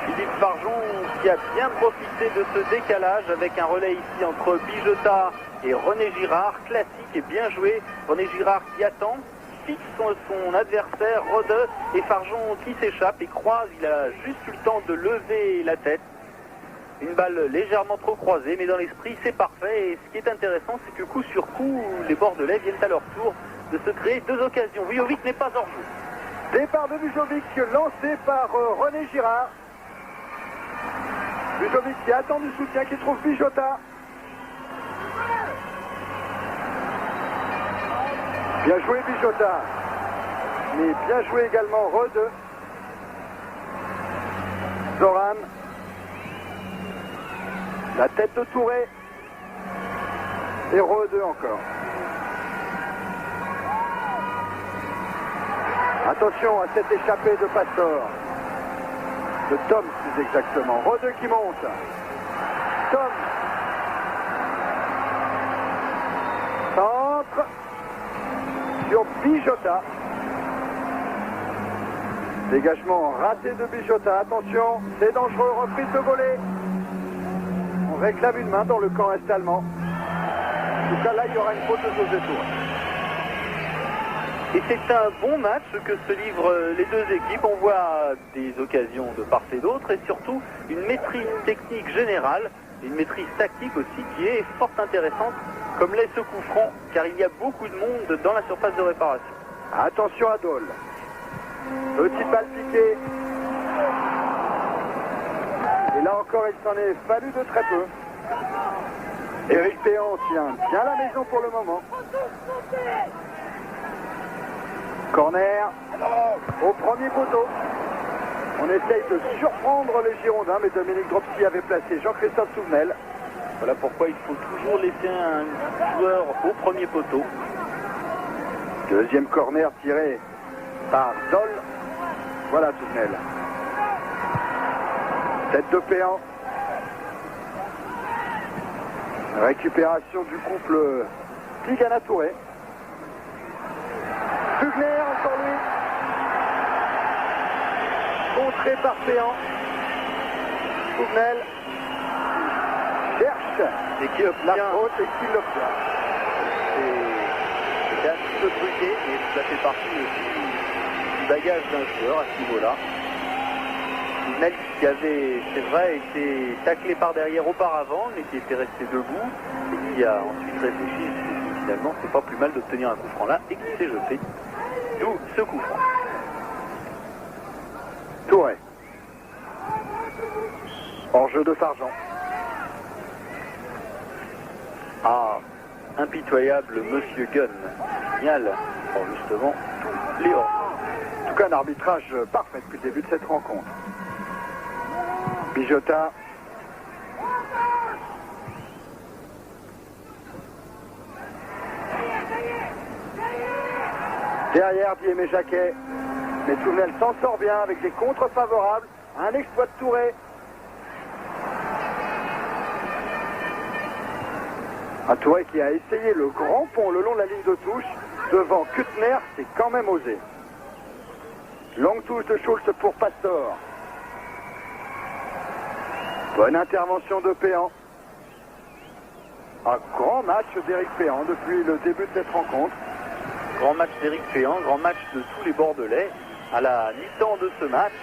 Philippe Farjon qui a bien profité de ce décalage avec un relais ici entre Bijotta et René Girard, classique et bien joué. René Girard qui attend, fixe son adversaire, Rode, et Farjon qui s'échappe et croise. Il a juste eu le temps de lever la tête. Une balle légèrement trop croisée, mais dans l'esprit c'est parfait. Et ce qui est intéressant, c'est que coup sur coup, les Bordelais viennent à leur tour de se créer deux occasions. Vujovic n'est pas hors jeu. Départ de Vujovic lancé par René Girard. Vujovic qui attend du soutien, qui trouve Bijotta. Bien joué Bijotta. Mais bien joué également Rode. Zoran. La tête de Touré. Et Rode encore. Attention à cette échappée de Pastor. De Tom plus exactement. Rode qui monte. Tom. Centre. Sur Bijotta. Dégagement raté de Bijotta. Attention, c'est dangereux. Reprise de volée. On réclame une main dans le camp est-allemand. En tout cas, là, il y aura une faute de José Touré. Et c'est un bon match que se livrent les deux équipes. On voit des occasions de part et d'autre et surtout une maîtrise technique générale, une maîtrise tactique aussi qui est fort intéressante, comme l'est ce coup franc, car il y a beaucoup de monde dans la surface de réparation. Attention à Dole. Petite balle piquée. Et là encore, il s'en est fallu de très peu. Éric Péan tient bien la maison pour le moment. Corner au premier poteau. On essaye de surprendre les Girondins, mais Dominique Dropsy avait placé Jean-Christophe Souvenel. Voilà pourquoi il faut toujours laisser un joueur au premier poteau. Deuxième corner tiré par Dole. Voilà Tournel. Tête de Péan. Récupération du couple Tigana-Touré. Fugner, encore lui. Contré par Péan. Tournel cherche et qui obtient la faute et qui l'obtient. C'est un petit peu truqué, mais ça fait partie aussi du bagage d'un joueur à ce niveau-là. Tournel qui avait, c'est vrai, été taclé par derrière auparavant, mais qui était resté debout et qui a ensuite réfléchi et s'est dit finalement c'est pas plus mal d'obtenir un coup franc là et qui s'est jeté. D'où ce coup franc. Touré. Hors-jeu de Fargeant. Ah, impitoyable Monsieur Gunn. Signal pour justement tous les hors. En tout cas, un arbitrage parfait depuis le début de cette rencontre. Bijota. Derrière, Diémé Jacquet. Mais Tournel s'en sort bien avec des contres favorables. Un exploit de Touré. Un Touré qui a essayé le grand pont le long de la ligne de touche. Devant Kuttner, c'est quand même osé. Longue touche de Schultz pour Pastor. Bonne intervention de Péan. Un grand match d'Éric Péan depuis le début de cette rencontre. Grand match d'Éric Péan, grand match de tous les Bordelais à la mi-temps de ce match,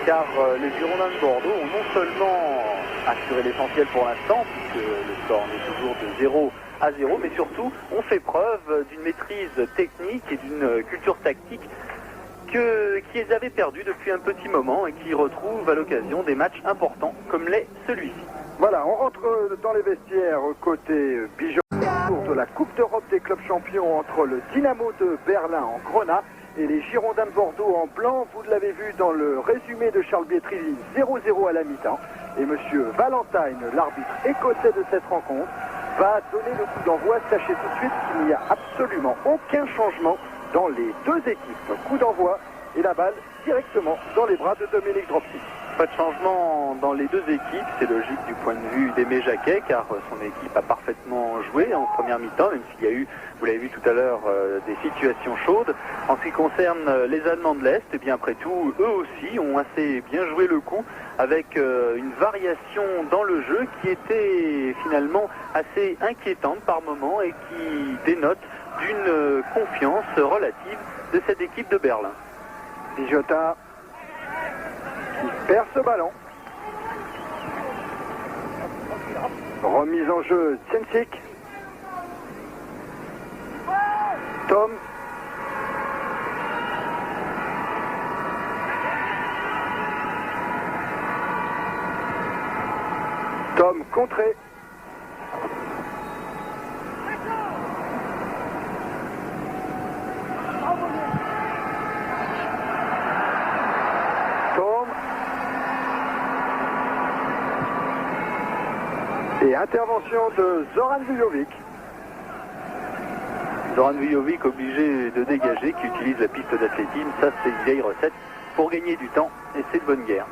car les Girondins de Bordeaux ont non seulement assuré l'essentiel pour l'instant, puisque le score est toujours de 0-0, mais surtout ont fait preuve d'une maîtrise technique et d'une culture tactique qu'ils avaient perdu depuis un petit moment et qui retrouvent à l'occasion des matchs importants comme l'est celui-ci. Voilà, on rentre dans les vestiaires côté Bijot de la Coupe d'Europe des clubs champions entre le Dynamo de Berlin en grenat et les Girondins de Bordeaux en blanc. Vous l'avez vu dans le résumé de Charles Bietri, 0-0 à la mi-temps. Et monsieur Valentine, l'arbitre écossais de cette rencontre, va donner le coup d'envoi. Sachez tout de suite qu'il n'y a absolument aucun changement dans les deux équipes. Coup d'envoi et la balle directement dans les bras de Dominique Dropsy. Pas de changement dans les deux équipes, c'est logique du point de vue d'Aimé Jacquet, car son équipe a parfaitement joué en première mi-temps, même s'il y a eu, vous l'avez vu tout à l'heure, des situations chaudes. En ce qui concerne les Allemands de l'Est, et bien après tout, eux aussi ont assez bien joué le coup, avec une variation dans le jeu qui était finalement assez inquiétante par moment et qui dénote d'une confiance relative de cette équipe de Berlin. Bijota qui perd ce ballon. Remise en jeu Tsensik. Tom. Tom contré. Et intervention de Zoran Vujovic. Zoran Vujovic obligé de dégager, qui utilise la piste d'athlétisme. Ça, c'est une vieille recette pour gagner du temps et c'est de bonne guerre.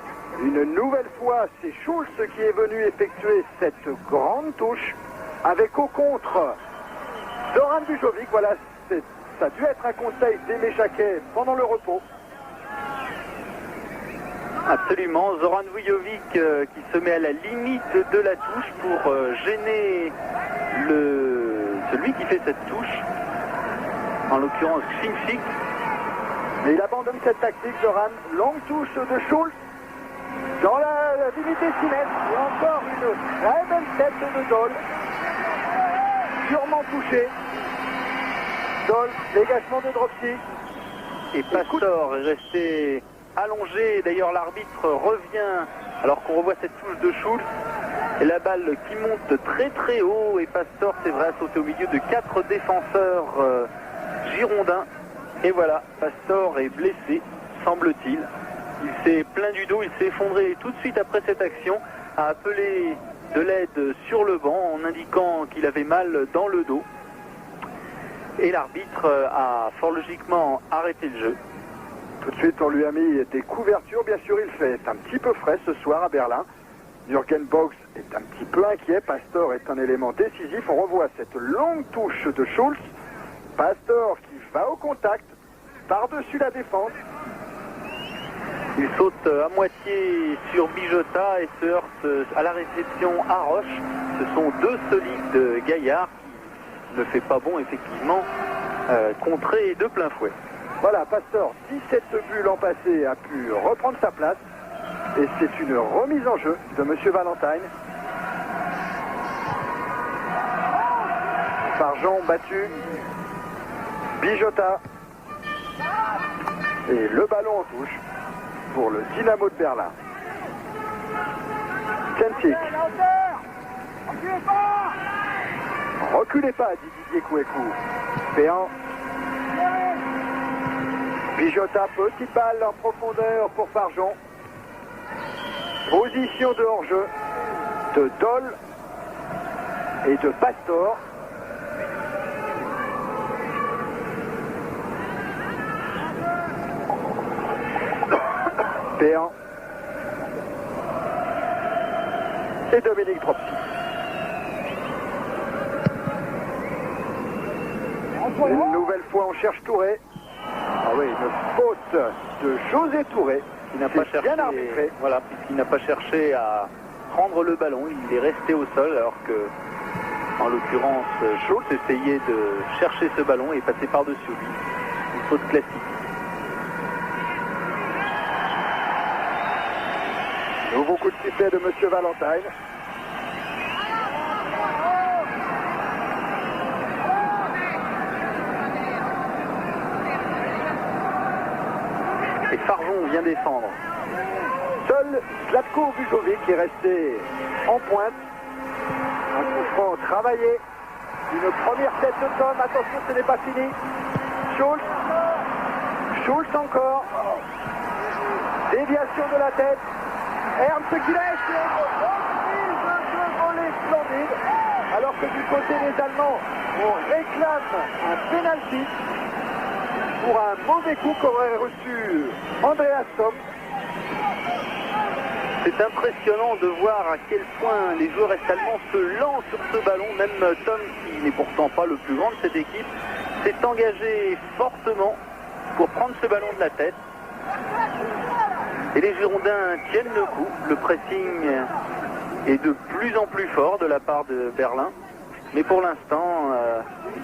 Une nouvelle fois, c'est Schultz qui est venu effectuer cette grande touche avec au contre Zoran Vujovic. Voilà, ça a dû être un conseil d'Aimé Jacquet pendant le repos. Absolument, Zoran Vujovic qui se met à la limite de la touche pour gêner celui qui fait cette touche, en l'occurrence Simsik. Mais il abandonne cette tactique, Zoran. Longue touche de Schultz dans la limite des 6 mètres. Et encore une très belle tête de Dole. Sûrement touché. Dole, dégagement de Dropsy. Et Pastor est resté allongé. D'ailleurs, l'arbitre revient alors qu'on revoit cette touche de Schultz. Et la balle qui monte très très haut. Et Pastor, c'est vrai, a sauté au milieu de 4 défenseurs girondins. Et voilà, Pastor est blessé, semble-t-il. Il s'est plaint du dos, il s'est effondré tout de suite après cette action, a appelé de l'aide sur le banc en indiquant qu'il avait mal dans le dos. Et l'arbitre a fort logiquement arrêté le jeu. Tout de suite, on lui a mis des couvertures. Bien sûr, il fait un petit peu frais ce soir à Berlin. Jürgen Box est un petit peu inquiet. Pastor est un élément décisif. On revoit cette longue touche de Schulz. Pastor qui va au contact, par-dessus la défense. Il saute à moitié sur Bijota et se heurte à la réception à Roche. Ce sont deux solides gaillards qui ne fait pas bon, effectivement, contrer de plein fouet. Voilà, Pastor, 17 buts l'an passé, a pu reprendre sa place. Et c'est une remise en jeu de M. Valentine. Farjon battu. Bijota. Et le ballon en touche pour le Dynamo de Berlin. Kentik. Reculez pas, dit Didier Kouekou. Péan. Bijota, petite balle en profondeur pour Farjon. Position de hors-jeu de Dole et de Pastor. Péan et Dominique Dropsy. Une nouvelle fois, on cherche Touré. Ah oui, une faute de José Touré. Il n'a pas cherché, bien arbitré. voilà, puisqu'il n'a pas cherché à prendre le ballon, il est resté au sol, alors que, en l'occurrence, Schulz essayait de chercher ce ballon et passer par-dessus lui. Une faute classique. Nouveau coup de sifflet de M. Valentine. Et Farjon vient défendre. Seul Zlatko Vujovic est resté en pointe. Un coup franc travaillé. Une première tête de Tom. Attention, ce n'est pas fini. Schulz. Schulz encore. Déviation de la tête. Ernst qui lèche. Volée splendide. Alors que du côté des Allemands, on réclame un penalty pour un mauvais coup qu'aurait reçu Andreas Tom. C'est impressionnant de voir à quel point les joueurs est-allemands se lancent sur ce ballon. Même Tom, qui n'est pourtant pas le plus grand de cette équipe, s'est engagé fortement pour prendre ce ballon de la tête. Et les Girondins tiennent le coup. Le pressing est de plus en plus fort de la part de Berlin. Mais pour l'instant,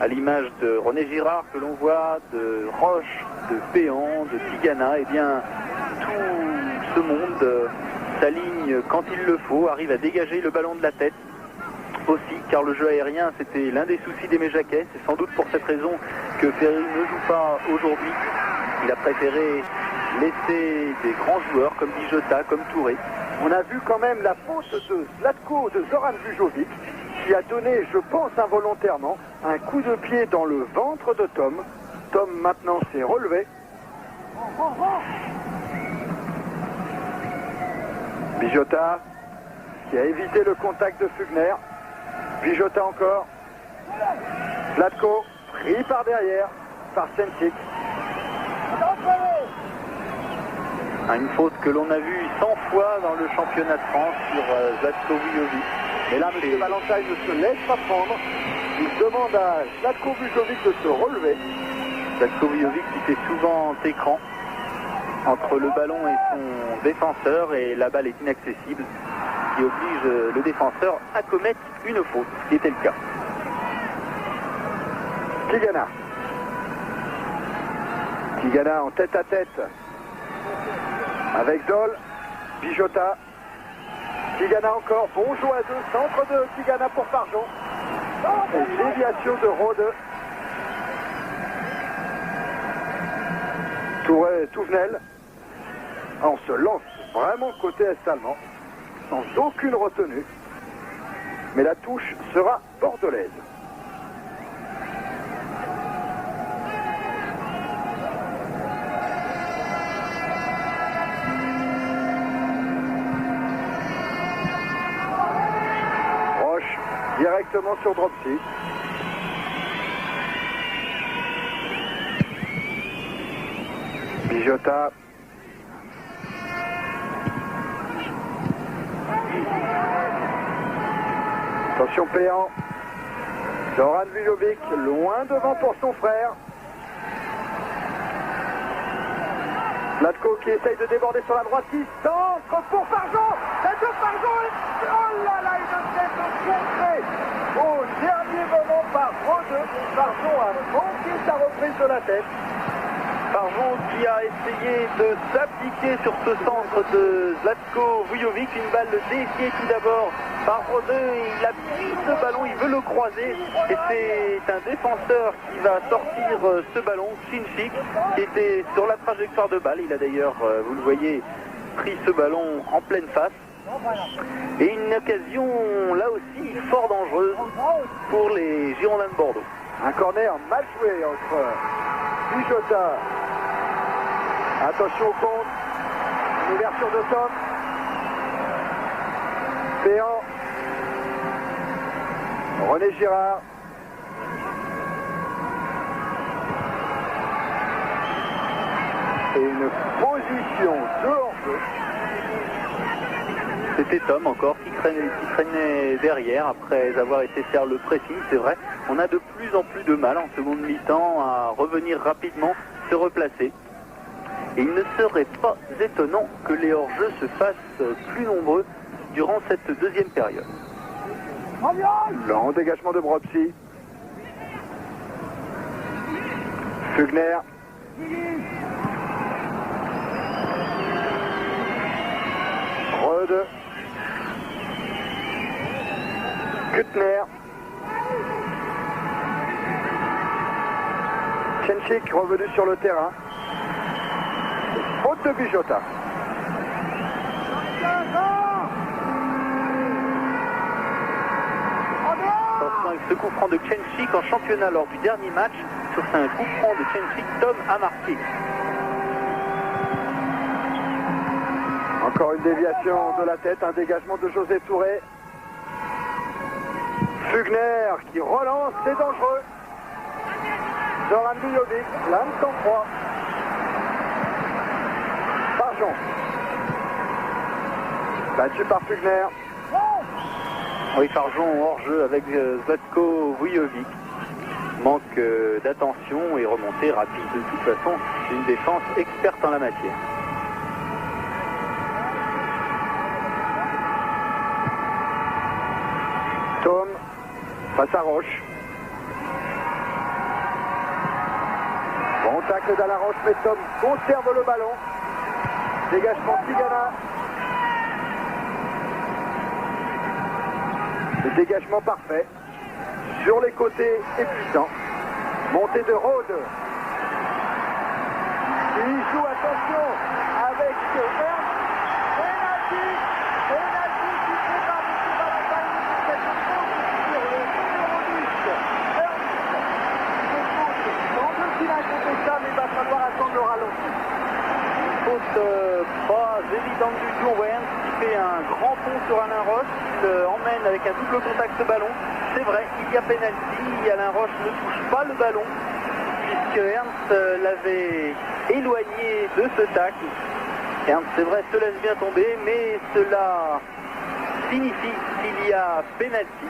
à l'image de René Girard que l'on voit, de Roche, de Péan, de Tigana, eh bien, tout ce monde s'aligne quand il le faut, arrive à dégager le ballon de la tête aussi, car le jeu aérien, c'était l'un des soucis d'Aimé Jacquet. C'est sans doute pour cette raison que Ferry ne joue pas aujourd'hui. Il a préféré laisser des grands joueurs comme Bijota, comme Touré. On a vu quand même la faute de Zlatko, de Zoran Vujovic, qui a donné, je pense involontairement, un coup de pied dans le ventre de Tom. Tom maintenant s'est relevé. Bijota, qui a évité le contact de Fugner. Bijota encore. Zlatko, pris par derrière, par Sentik. Une faute que l'on a vue 100 fois dans le championnat de France sur Zlatko Vujovic. Mais là, M. Valentine ne se laisse pas prendre. Il demande à Zlatko Vujovic de se relever. Zlatko Vujovic qui fait souvent écran entre le ballon et son défenseur, et la balle est inaccessible, qui oblige le défenseur à commettre une faute, ce qui était le cas. Tigana. Tigana en tête à tête avec Dole. Bijota. Tigana encore, bon jeu à deux, centre de Tigana pour Farjon. Et déviation de Rode. Touvenel. On se lance vraiment côté est-allemand, sans aucune retenue. Mais la touche sera bordelaise. Directement sur Dropsy. Bijota. Attention Péan. Zoran Vujovic, loin devant pour son frère. Zlatko qui essaye de déborder sur la droite, qui centre pour Farjon. La de Farjon, oh là là, une tête contrée au dernier moment par Rode. Farjon a manqué sa reprise de la tête. Farjon qui a essayé de s'appliquer sur ce centre de Zlatko Vujovic, une balle déviée tout d'abord par Rode, il appuie ce ballon, il veut le croiser et c'est un défenseur qui va sortir ce ballon, Chinchik, qui était sur la trajectoire de balle. Il a d'ailleurs, vous le voyez, pris ce ballon en pleine face. Et une occasion là aussi fort dangereuse pour les Girondins de Bordeaux. Un corner mal joué entre Bijota. Attention au compte. Une ouverture de Tom. Péan. René Girard. Et une position de hors-jeu. C'était Tom encore qui traînait derrière après avoir été faire le pressing, c'est vrai. On a de plus en plus de mal en seconde mi-temps à revenir rapidement, se replacer. Et il ne serait pas étonnant que les hors-jeux se fassent plus nombreux durant cette deuxième période. Lent dégagement de Bropsy. Fugner. Rode. Kuttner. Chenchik revenu sur le terrain. Faute de Bijota. Attention avec ce coup franc de Chenchik en championnat lors du dernier match. Sur un coup franc de Chenchik, Tom a marqué. Encore une déviation de la tête, un dégagement de José Touré. Fugner qui relance, c'est dangereux. Zoran Vujovic, l'âme sans froid. Farjon. Battu par Fugner. Oui, Farjon hors jeu avec Zlatko Vujovic. Manque d'attention et remontée rapide. De toute façon, une défense experte en la matière. Tom face à Roche. Bon tacle d'Alain Roche, mais Tom conserve le ballon. Dégagement Tigana. Le dégagement parfait. Sur les côtés et puissant. Montée de Rode. Il joue, attention, avec Ernst. Penalty. Penalty qui prépare M. Valentin. Cette faute sur le numéro 10. Ernst. Semble qu'il a incontestable, mais il va falloir attendre le ralenti. Faute pas évidente du tout. On voit Ernst qui fait un grand pont sur Alain Roche. Il emmène avec un double contact ce ballon. C'est vrai, il y a pénalty. Alain Roche ne touche pas le ballon puisque Ernst l'avait éloigné de ce tacle. Ernst, c'est vrai, se laisse bien tomber, mais cela signifie qu'il y a pénalty.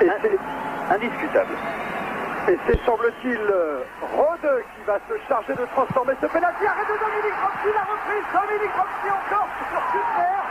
Et c'est indiscutable. Et c'est, semble-t-il, Rode qui va se charger de transformer ce pénalty. Arrêt de Dominique Bropsy, la reprise. Dominique Bropsy encore sur Kuttner.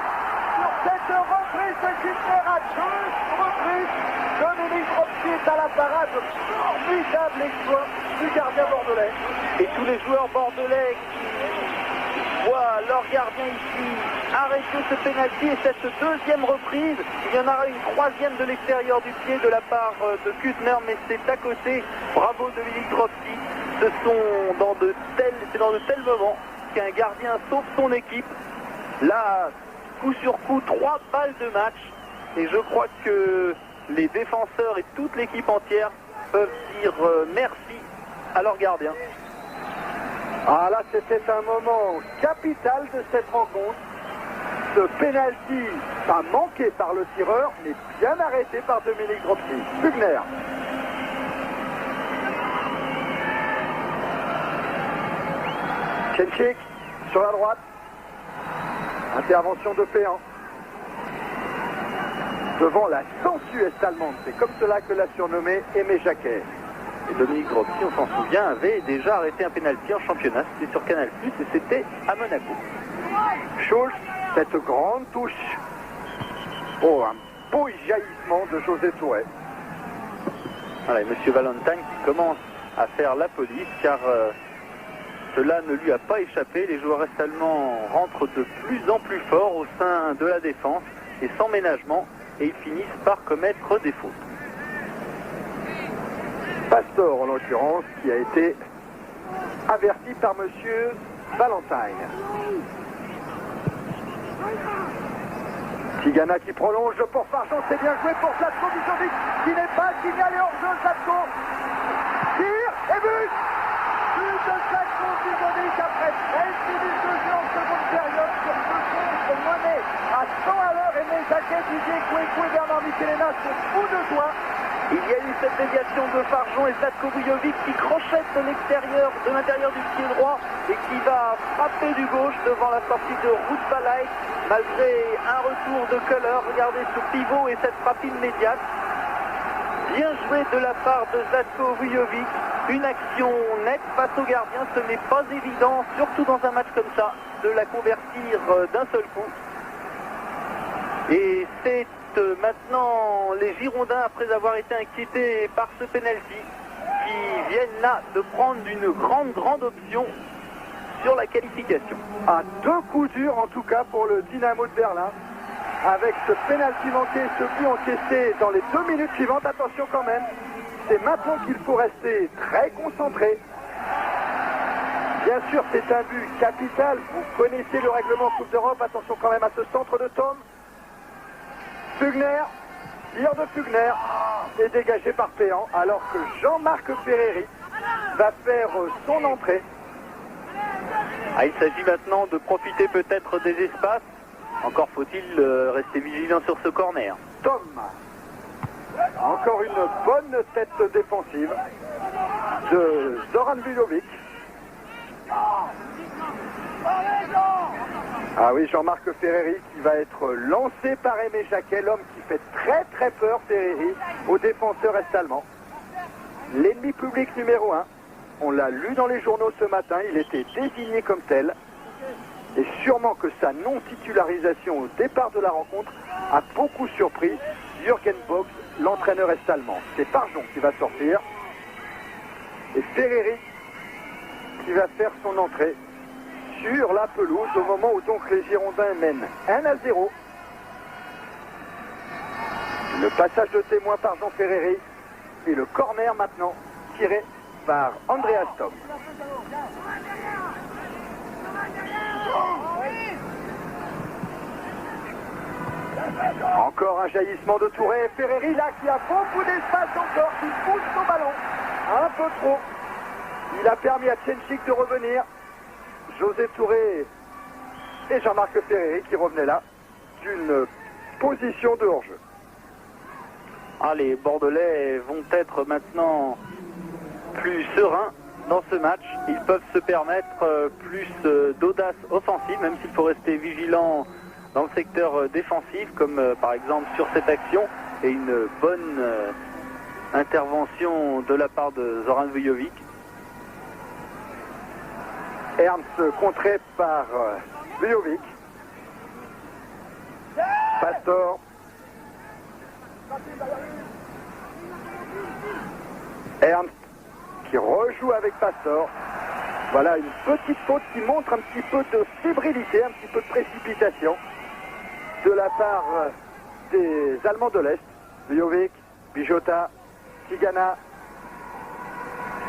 Sur cette reprise de Kuttner à deux reprises. Dominique Bropsy est à la parade. Formidable exploit du gardien bordelais. Et tous les joueurs bordelais qui voient leur gardien ici arrêter ce pénalty et cette deuxième reprise. Il y en aura une troisième de l'extérieur du pied de la part de Kuttner, mais c'est à côté. Bravo Dominique Bropsy. C'est dans de tels moments qu'un gardien sauve son équipe. Là, coup sur coup, 3 balles de match. Et je crois que les défenseurs et toute l'équipe entière peuvent dire merci à leur gardien. Ah là, c'était un moment capital de cette rencontre. Ce pénalty, pas manqué par le tireur, mais bien arrêté par Dominique Bropsy. Fugner. Tchenchik sur la droite. Intervention de Péan. Devant la sensuesse allemande. C'est comme cela que l'a surnommé Aimé Jacquet. Et Dominique Dropsy, on s'en souvient, avait déjà arrêté un pénalty en championnat. C'était sur Canal+, et c'était à Monaco. Schulz, cette grande touche. Oh, un beau jaillissement de José Touré. Voilà, et Monsieur Valentine qui commence à faire la police, car cela ne lui a pas échappé. Les joueurs est-allemands rentrent de plus en plus fort au sein de la défense et sans ménagement, et ils finissent par commettre des fautes. Pastor, en l'occurrence, qui a été averti par Monsieur Valentine. Tigana qui prolonge pour Farjon, c'est bien joué pour Zlatko Vijovic, qui n'est pas signalé hors jeu. Zlatko tire et but. But de Zlatko Vijovic après 13 minutes de jeu en seconde période sur ce contre mené à 100 à l'heure. Aimé Jacquet, Didier Kouékou et Bernard Michelena sont fous de joie. Il y a eu cette déviation de Farjon et Zlatko Vujovic qui crochette de l'extérieur, de l'intérieur du pied droit et qui va frapper du gauche devant la sortie de Ruud Valait, malgré un retour de Köhler. Regardez ce pivot et cette frappe immédiate. Bien joué de la part de Zlatko Vujovic. Une action nette face au gardien. Ce n'est pas évident, surtout dans un match comme ça, de la convertir d'un seul coup. Et c'est maintenant les Girondins, après avoir été inquiétés par ce penalty, qui viennent là de prendre une grande option sur la qualification. À 2 coups durs en tout cas pour le Dynamo de Berlin, avec ce penalty manqué, ce but encaissé dans les 2 minutes suivantes. Attention quand même, c'est maintenant qu'il faut rester très concentré. Bien sûr, c'est un but capital, vous connaissez le règlement Coupe d'Europe. Attention quand même à ce centre de Thom. Fugner, tir de Fugner, est dégagé par Péan, alors que Jean-Marc Ferreri va faire son entrée. Il s'agit maintenant de profiter peut-être des espaces. Encore faut-il rester vigilant sur ce corner. Thom, encore une bonne tête défensive de Zoran Vujovic. Ah oui, Jean-Marc Ferreri qui va être lancé par Aimé Jacquet, l'homme qui fait très peur, Ferreri, aux défenseurs est-allemands. L'ennemi public numéro 1, on l'a lu dans les journaux ce matin, il était désigné comme tel. Et sûrement que sa non-titularisation au départ de la rencontre a beaucoup surpris Jürgen Box, l'entraîneur est-allemand. C'est Farjon qui va sortir. Et Ferreri qui va faire son entrée sur la pelouse au moment où donc les Girondins mènent 1-0. Le passage de témoin par Jean Ferreri et le corner maintenant tiré par Andreas Thom. Encore un jaillissement de Touré. Ferreri là qui a beaucoup d'espace encore, qui pousse son ballon un peu trop. Il a permis à Tchenchik de revenir. José Touré et Jean-Marc Ferreri qui revenaient là d'une position de hors-jeu. Les Bordelais vont être maintenant plus sereins dans ce match. Ils peuvent se permettre plus d'audace offensive, même s'il faut rester vigilant dans le secteur défensif, comme par exemple sur cette action, et une bonne intervention de la part de Zoran Vujovic. Ernst contré par Vujovic. Pastor. Ernst qui rejoue avec Pastor. Voilà une petite faute qui montre un petit peu de fébrilité, un petit peu de précipitation de la part des Allemands de l'Est. Vujovic, Bijota, Tigana.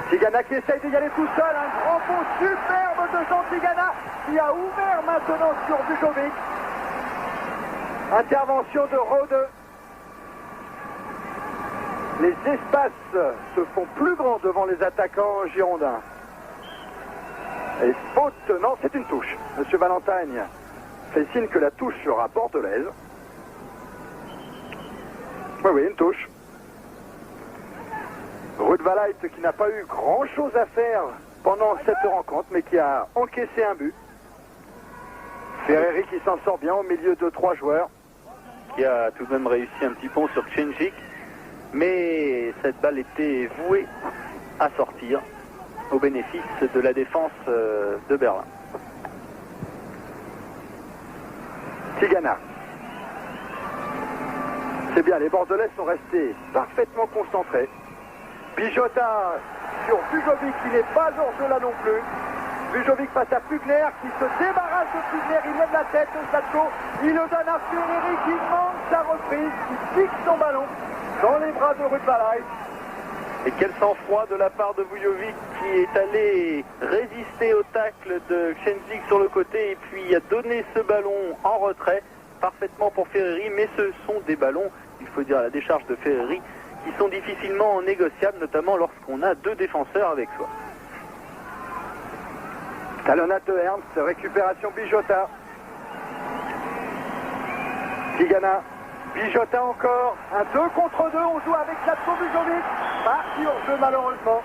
Tigana qui essaye d'y aller tout seul, un grand bond superbe de Jean Tigana qui a ouvert maintenant sur Vujovic. Intervention de Rode. Les espaces se font plus grands devant les attaquants girondins. Et faute, non, c'est une touche. Monsieur Valentine fait signe que la touche sera bordelaise. Oui, une touche. Ruud Valait qui n'a pas eu grand chose à faire pendant cette rencontre, mais qui a encaissé un but. Ferreri qui s'en sort bien au milieu de 3 joueurs. Qui a tout de même réussi un petit pont sur Ksenjik, mais cette balle était vouée à sortir au bénéfice de la défense de Berlin. Tigana. C'est bien, les Bordelais sont restés parfaitement concentrés. Bijota sur Bujovic qui n'est pas hors jeu là non plus. Bujovic face à Pugner qui se débarrasse de Pugner, il lève la tête de Slatko, il le donne à Ferreri qui manque sa reprise, qui pique son ballon dans les bras de Rudvalaj. Et quel sang-froid de la part de Vujovic qui est allé résister au tacle de Ksenjik sur le côté et puis a donné ce ballon en retrait parfaitement pour Ferreri, mais ce sont des ballons, il faut dire à la décharge de Ferreri, qui sont difficilement négociables, notamment lorsqu'on a 2 défenseurs avec soi. Talonnade de Ernst, récupération Bijota. Tigana, Bijota encore, un 2 contre 2, on joue avec Slatko Bujovic, parti hors-jeu malheureusement.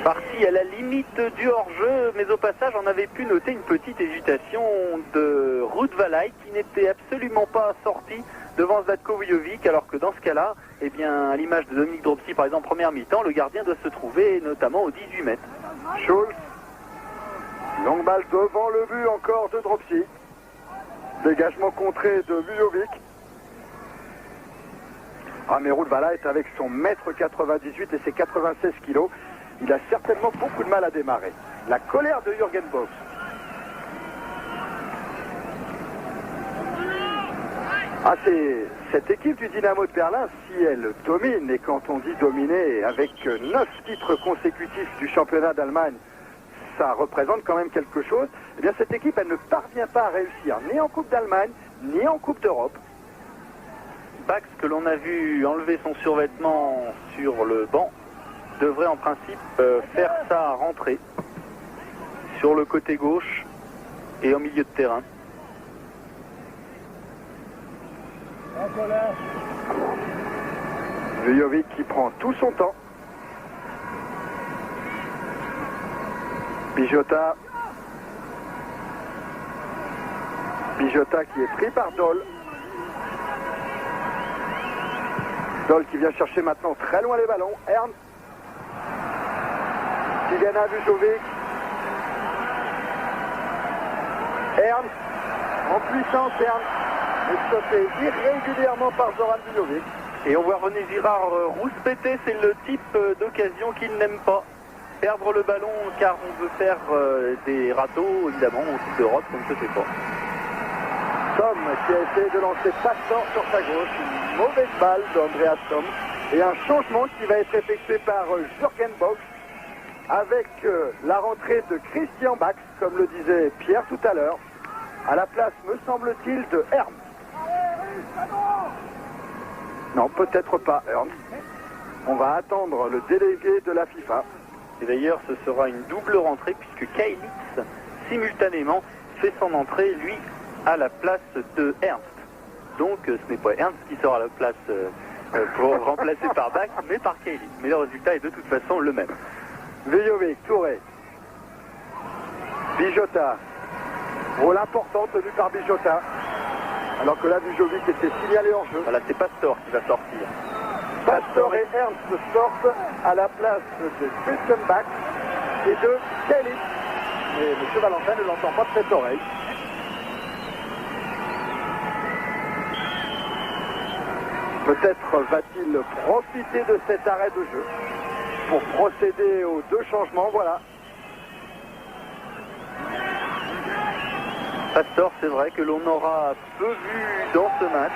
Parti à la limite du hors-jeu, mais au passage on avait pu noter une petite hésitation de Rudvalaj qui n'était absolument pas sorti devant Zlatko Vujovic, alors que dans ce cas-là, eh bien, à l'image de Dominique Dropsy par exemple, première mi-temps, le gardien doit se trouver notamment aux 18 mètres. Schulz, longue balle devant le but encore de Dropsy. Dégagement contré de Vujovic. Ah mais Rudvalaj est avec son m98 et ses 96 kilos. Il a certainement beaucoup de mal à démarrer. La colère de Jürgen Box. Ah, c'est cette équipe du Dynamo de Berlin, si elle domine, et quand on dit dominer avec 9 titres consécutifs du championnat d'Allemagne, ça représente quand même quelque chose. Eh bien, cette équipe, elle ne parvient pas à réussir, ni en Coupe d'Allemagne, ni en Coupe d'Europe. Bax, que l'on a vu enlever son survêtement sur le banc, devrait en principe faire sa rentrée sur le côté gauche et au milieu de terrain. Vujovic qui prend tout son temps. Bijota. Bijota qui est pris par Doll. Doll qui vient chercher maintenant très loin les ballons. Ernst. Tigana, Vujovic. Ernst. En puissance, Ernst. Et stoppé irrégulièrement par Zoran Vujovic. Et on voit René Girard rouspéter, c'est le type d'occasion qu'il n'aime pas. Perdre le ballon car on veut faire des râteaux, évidemment, au Coupe d'Europe, ça ne se fait pas. Tom qui a essayé de lancer Pastor sur sa gauche, une mauvaise balle d'Andreas Tom. Et un changement qui va être effectué par Jürgen Box avec la rentrée de Christian Bax, comme le disait Pierre tout à l'heure, à la place, me semble-t-il, de Ernst. Non, peut-être pas Ernst. On va attendre le délégué de la FIFA. Et d'ailleurs, ce sera une double rentrée puisque Kailitz, simultanément, fait son entrée, lui, à la place de Ernst. Donc, ce n'est pas Ernst qui sera à la place pour remplacer par Bach, mais par Kailitz. Mais le résultat est de toute façon le même. Vujovic, Touré. Bijota. Rôle important tenu par Bijota. Alors que là, Vujovic était signalé en jeu. Voilà, c'est Pastor qui va sortir. Pastor et Ernst sortent à la place de Christian Bach et de Kailitz. Mais M. Valentin ne l'entend pas de cette oreille. Peut-être va-t-il profiter de cet arrêt de jeu pour procéder aux 2 changements. Voilà. Pastor, c'est vrai que l'on aura peu vu dans ce match.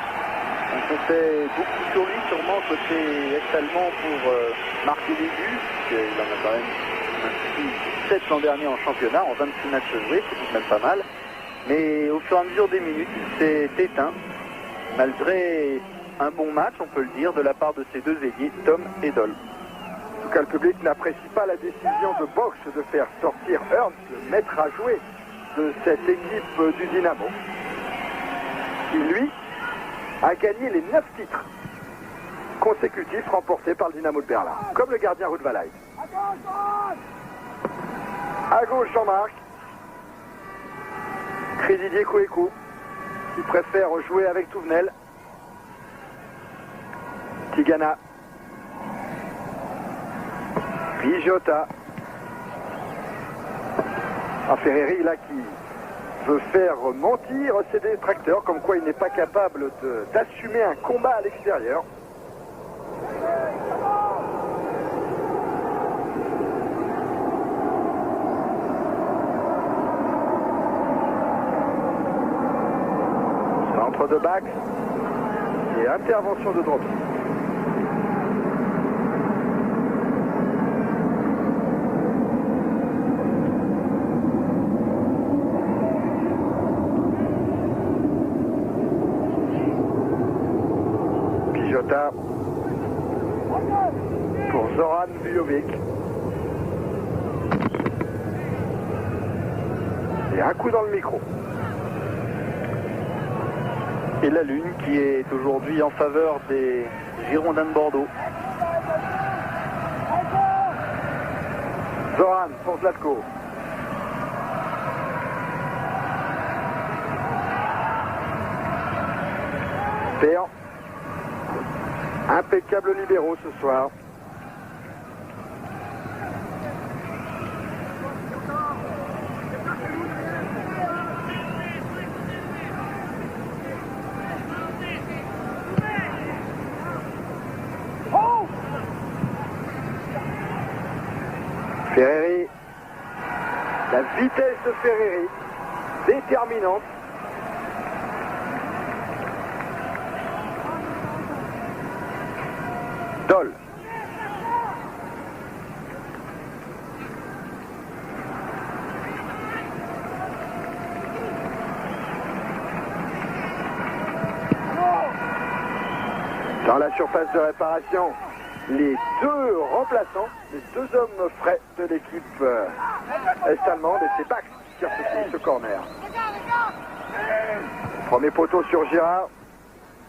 On comptait beaucoup sur lui, sûrement côté est-allemand pour marquer des buts. Il en a quand même inscrit 7 l'an dernier en championnat, en 26 matchs joués, c'est tout de même pas mal. Mais au fur et à mesure des minutes, il s'est éteint, malgré un bon match, on peut le dire, de la part de ces 2 ailiers, Tom et Doll. En tout cas, le public n'apprécie pas la décision de Box de faire sortir Ernst, le maître à jouer de cette équipe du Dynamo, qui lui a gagné les 9 titres consécutifs remportés par le Dynamo de Berlin, comme le gardien Rudvalaj. À gauche Jean-Marc. Didier Kouékou qui préfère jouer avec Touvenel. Tigana. Bijota. Ferreri là qui veut faire mentir ses détracteurs, comme quoi il n'est pas capable d'assumer un combat à l'extérieur. Centre de Bax et intervention de Drop. Pour Zoran Vujovic. Et un coup dans le micro. Et la lune qui est aujourd'hui en faveur des Girondins de Bordeaux. Zoran pour Zlatko. Péan. Impeccable libéraux ce soir. Ferreri. La vitesse de Ferreri. Déterminante. Dole. Dans la surface de réparation, les deux remplaçants, les deux hommes frais de l'équipe est-allemande, et c'est Bax qui tire ce corner. Premier poteau sur Girard.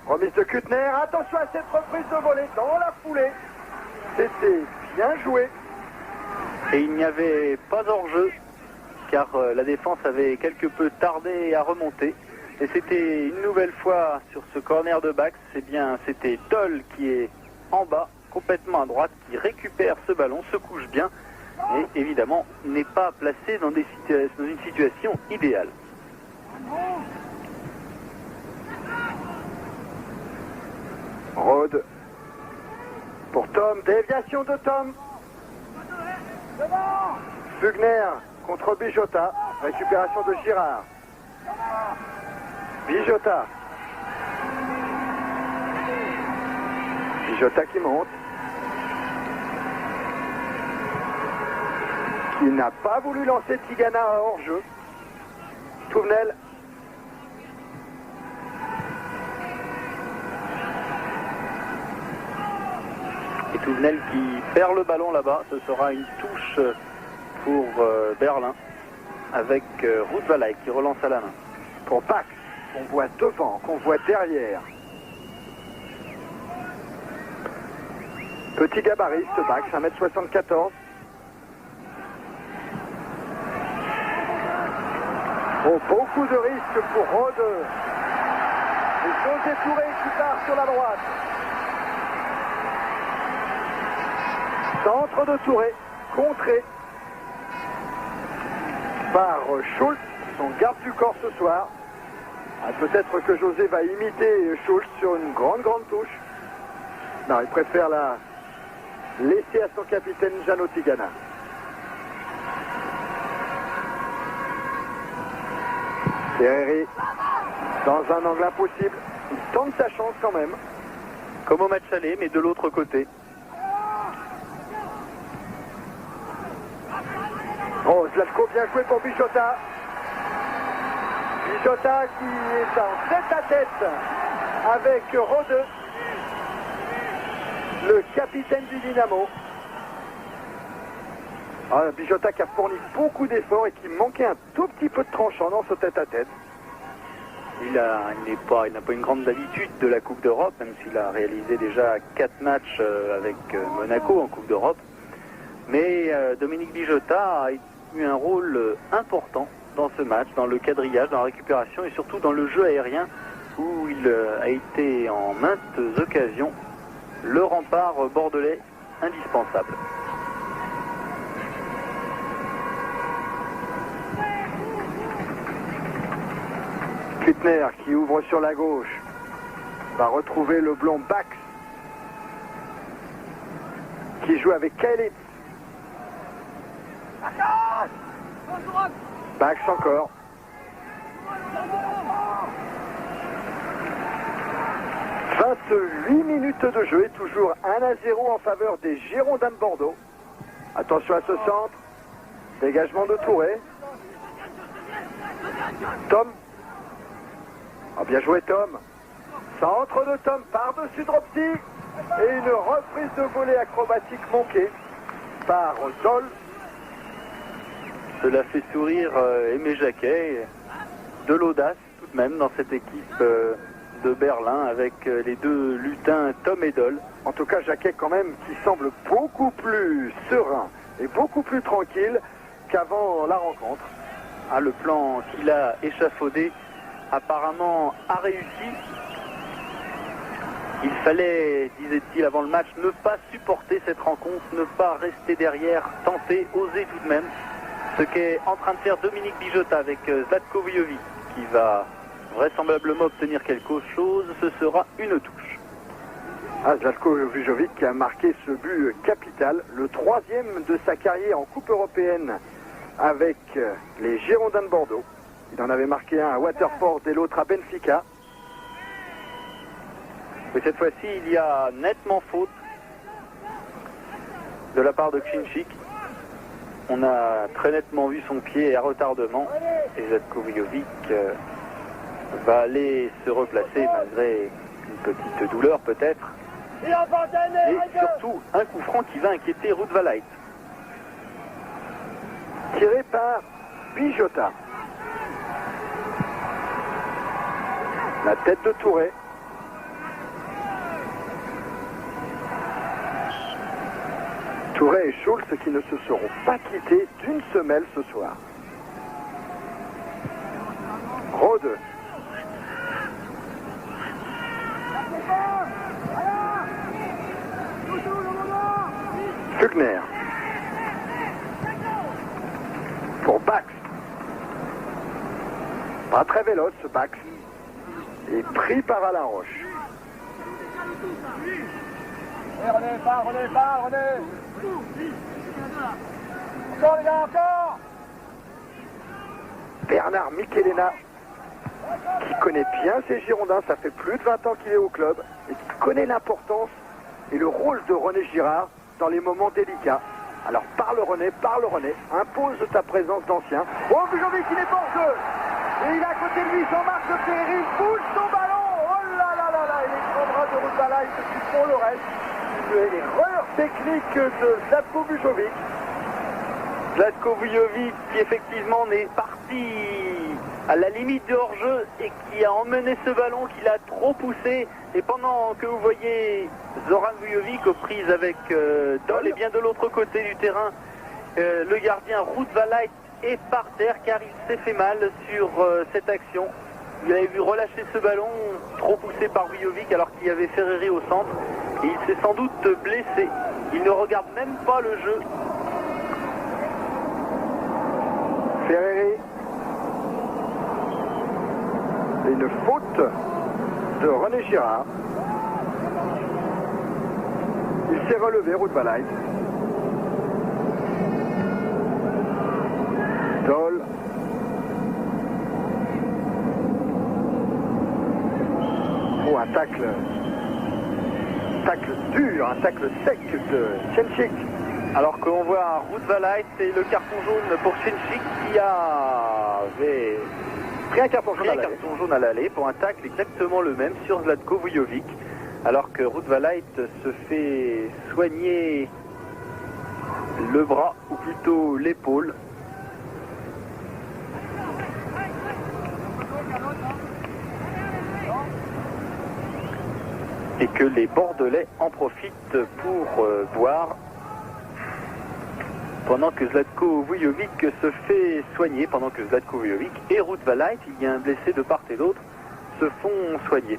Remise de Kuttner, attention à cette reprise de volée dans la foulée. C'était bien joué. Et il n'y avait pas hors-jeu, car la défense avait quelque peu tardé à remonter. Et c'était une nouvelle fois sur ce corner de Bax, c'était Dole qui est en bas, complètement à droite, qui récupère ce ballon, se couche bien, et évidemment n'est pas placé dans une situation idéale. Rode pour Tom, déviation de Tom. Fugner contre Bijota, récupération de Girard. Bijota. Bijota qui monte. Qui n'a pas voulu lancer Tigana hors jeu. Touvenel. Et Touvenel qui perd le ballon là-bas, ce sera une touche pour Berlin avec Roetvalay qui relance à la main. Pour Bax, qu'on voit devant, qu'on voit derrière. Petit gabariste Bax, 1m74. Oh, beaucoup de risques pour Rode. Et José Touré qui part sur la droite. Centre de Touré, contré par Schultz, son garde du corps ce soir. Peut-être que José va imiter Schultz sur une grande touche. Non, il préfère la laisser à son capitaine Jano Tigana. Ferreri, dans un angle impossible, il tente sa chance quand même. Comme au match aller, mais de l'autre côté. Oh, Zlatko bien joué pour Bijota. Bijota qui est en tête-à-tête avec Rode, le capitaine du Dynamo. Bijota qui a fourni beaucoup d'efforts et qui manquait un tout petit peu de tranchant dans ce tête-à-tête. Il n'a pas une grande habitude de la Coupe d'Europe, même s'il a réalisé déjà 4 matchs avec Monaco en Coupe d'Europe. Mais Dominique Bijota a eu un rôle important dans ce match, dans le quadrillage, dans la récupération et surtout dans le jeu aérien où il a été en maintes occasions le rempart bordelais indispensable. Kuttner qui ouvre sur la gauche va retrouver le blond Bax qui joue avec Kaelitz. Bax encore. « 28 minutes de jeu et toujours 1-0 en faveur des Girondins de Bordeaux. Attention à ce centre. Dégagement de Touré. Tom. Oh, bien joué Tom. Centre de Tom par-dessus Dropsy. Et une reprise de volée acrobatique manquée par Zoll. Cela fait sourire Aimé Jacquet. De l'audace tout de même dans cette équipe de Berlin avec les deux lutins Tom et Doll. En tout cas Jacquet quand même qui semble beaucoup plus serein et beaucoup plus tranquille qu'avant la rencontre. Ah, le plan qu'il a échafaudé apparemment a réussi. Il fallait, disait-il avant le match, ne pas supporter cette rencontre, ne pas rester derrière, tenter, oser tout de même. Ce qu'est en train de faire Dominique Bijota avec Zlatko Vujovic qui va vraisemblablement obtenir quelque chose, ce sera une touche. Ah, Zlatko Vujovic qui a marqué ce but capital, le 3e de sa carrière en Coupe européenne avec les Girondins de Bordeaux. Il en avait marqué un à Waterford et l'autre à Benfica. Et cette fois-ci, il y a nettement faute de la part de Klinchik. On a très nettement vu son pied à retardement et Zlatko Vujovic va aller se replacer malgré une petite douleur peut-être. Et surtout un coup franc qui va inquiéter Ruud van Leit. Tiré par Bijota. La tête de Touré. Touré et Schulz qui ne se seront pas quittés d'une semelle ce soir. Rode. Fugner. Pour Bax. Pas très véloce ce Bax. Et pris par Alain Roche. René. Encore les gars, encore. Bernard Michelena, qui connaît bien ses Girondins, ça fait plus de 20 ans qu'il est au club, et qui connaît l'importance et le rôle de René Girard dans les moments délicats. Alors parle René, impose ta présence d'ancien. Oh, Vujovic, il est hors jeu. Et il est à côté de lui, Jean-Marc Ferry, il bouge son ballon. Oh là là là là, il est grand bras de Ruud van Leit qui font le reste. L'erreur technique de Zlatko Vujovic. Zlatko Vujovic qui effectivement est parti à la limite de hors-jeu et qui a emmené ce ballon, qu'il a trop poussé. Et pendant que vous voyez Zoran Vujovic aux prises avec Doll, et bien de l'autre côté du terrain, le gardien Ruud van Leit est par terre car il s'est fait mal sur cette action. Vous avez vu relâcher ce ballon, trop poussé par Vujovic alors qu'il y avait Ferreri au centre. Et il s'est sans doute blessé. Il ne regarde même pas le jeu. Ferreri. Une faute de René Girard. Il s'est relevé, Ruud van Leit. Doll. Oh, un tacle dur, un tacle sec de Klinchik. Alors qu'on voit Ruud van Leit et le carton jaune pour Klinchik qui avait pris un carton jaune à l'aller pour un tacle exactement le même sur Zlatko Vujovic. Alors que Ruud van Leit se fait soigner le bras, ou plutôt l'épaule. Et que les Bordelais en profitent pour boire Pendant que Zlatko Vujovic se fait soigner, pendant que Zlatko Vujovic et Ruud van Aert, il y a un blessé de part et d'autre, se font soigner.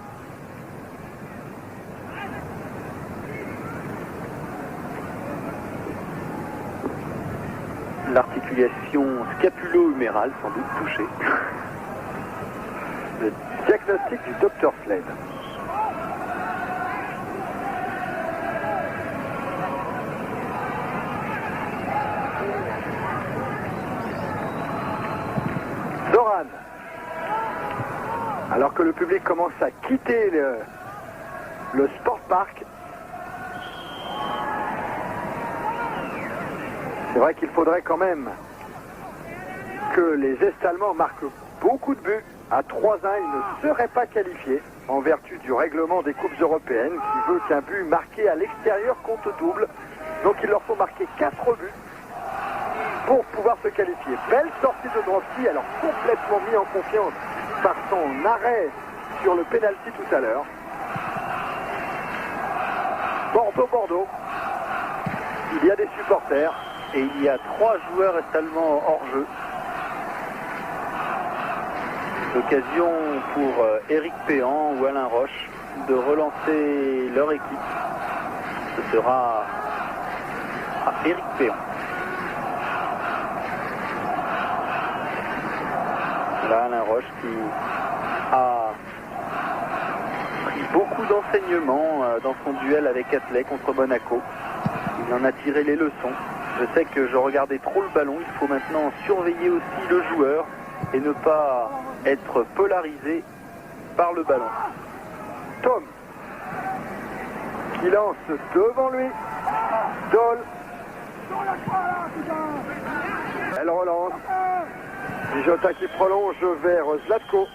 L'articulation scapulo-humérale, sans doute touchée. Le diagnostic du Dr Slade. Zoran. Alors que le public commence à quitter le sport park, c'est vrai qu'il faudrait quand même que les Est-Allemands marquent beaucoup de buts. À 3-1, ils ne seraient pas qualifiés en vertu du règlement des Coupes européennes qui veut qu'un but marqué à l'extérieur compte double. Donc il leur faut marquer 4 buts pour pouvoir se qualifier. Belle sortie de Drofty, alors complètement mis en confiance par son arrêt sur le pénalty tout à l'heure. Bordeaux. Il y a des supporters. Et il y a 3 joueurs est-allemands hors jeu. L'occasion pour Éric Péan ou Alain Roche de relancer leur équipe. Ce sera à Éric Péan. Là, Alain Roche qui a pris beaucoup d'enseignements dans son duel avec Atley contre Monaco. Il en a tiré les leçons. Je sais que je regardais trop le ballon, il faut maintenant surveiller aussi le joueur et ne pas être polarisé par le ballon. Tom qui lance devant lui. Doll. Elle relance. Jota qui prolonge vers Zlatko.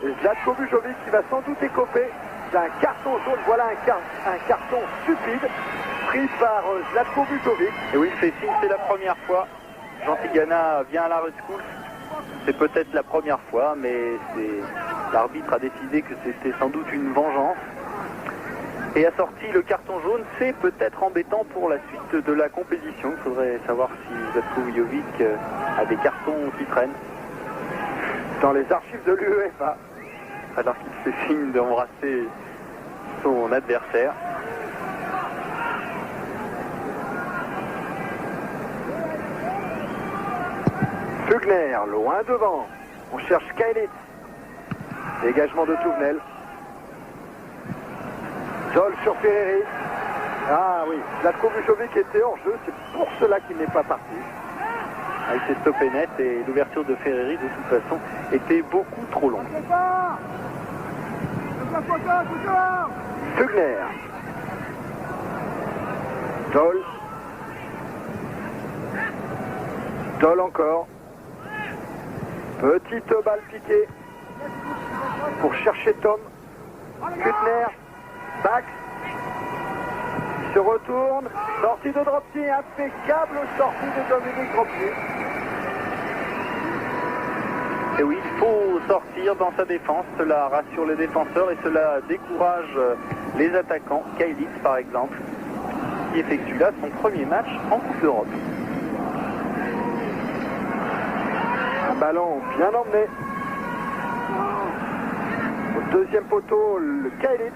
Et Zlatko Vujovic qui va sans doute écoper d'un carton jaune. Voilà un carton stupide pris par Zlatko Vujovic. Et oui, il fait signe, c'est la première fois. Jean Tigana vient à la rescousse. C'est peut-être la première fois, mais l'arbitre a décidé que c'était sans doute une vengeance. Et a sorti le carton jaune. C'est peut-être embêtant pour la suite de la compétition. Il faudrait savoir si Zlatko Vujovic a des cartons qui traînent. Dans les archives de l'UEFA. Alors qu'il fait signe d'embrasser son adversaire. Fugner, loin devant. On cherche Kailitz. Dégagement de Touvenel. Zoll sur Ferreri. Ah oui, Zlatko Vujovic était hors jeu, c'est pour cela qu'il n'est pas parti. Il s'est stoppé net et l'ouverture de Ferreri, de toute façon, était beaucoup trop longue. Fugner. Doll. Doll encore. Petite balle piquée pour chercher Tom. Kuttner. Bax. Il se retourne. Sortie de Drofty. Impeccable sortie de Dominique Drofty. Et oui, il faut sortir dans sa défense. Cela rassure les défenseurs et cela décourage les attaquants. Kailitz, par exemple, qui effectue là son premier match en Coupe d'Europe. Un ballon bien emmené. Au deuxième poteau, le Kailitz.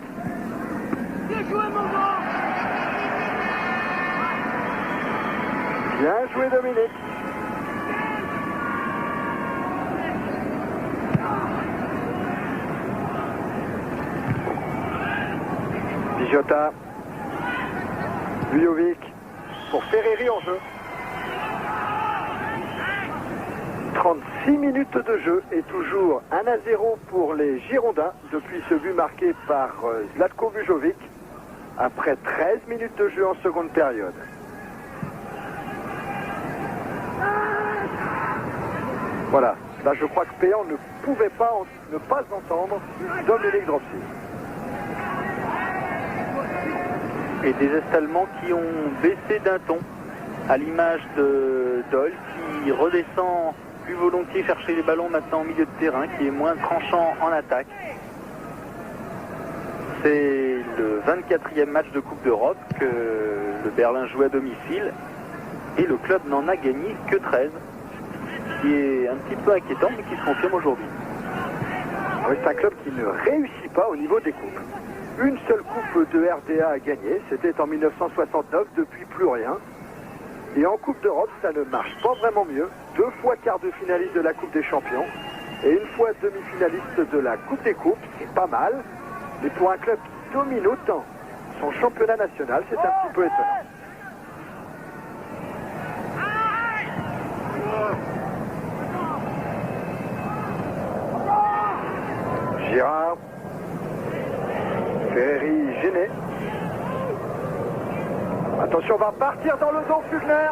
Bien joué Dominique. Jota. Vujovic pour Ferreri en jeu. 36 minutes de jeu et toujours 1-0 pour les Girondins depuis ce but marqué par Zlatko Vujovic après 13 minutes de jeu en seconde période. Voilà, là je crois que Péan ne pouvait pas ne pas entendre Dominique Drofty. Et des Est-Allemands qui ont baissé d'un ton, à l'image de Doll qui redescend plus volontiers chercher les ballons maintenant au milieu de terrain, qui est moins tranchant en attaque. C'est le 24e match de Coupe d'Europe que le Berlin joue à domicile. et le club n'en a gagné que 13, ce qui est un petit peu inquiétant mais qui se confirme aujourd'hui. Oui, c'est un club qui ne réussit pas au niveau des coupes. Une seule coupe de RDA à gagner, c'était en 1969, depuis plus rien. Et en Coupe d'Europe, ça ne marche pas vraiment mieux. 2 fois quart de finaliste de la Coupe des Champions et 1 fois demi-finaliste de la Coupe des Coupes, c'est pas mal. Mais pour un club qui domine autant son championnat national, c'est un petit peu étonnant. Girard, Ferreri gêné. Attention, on va partir dans le dos Fugner.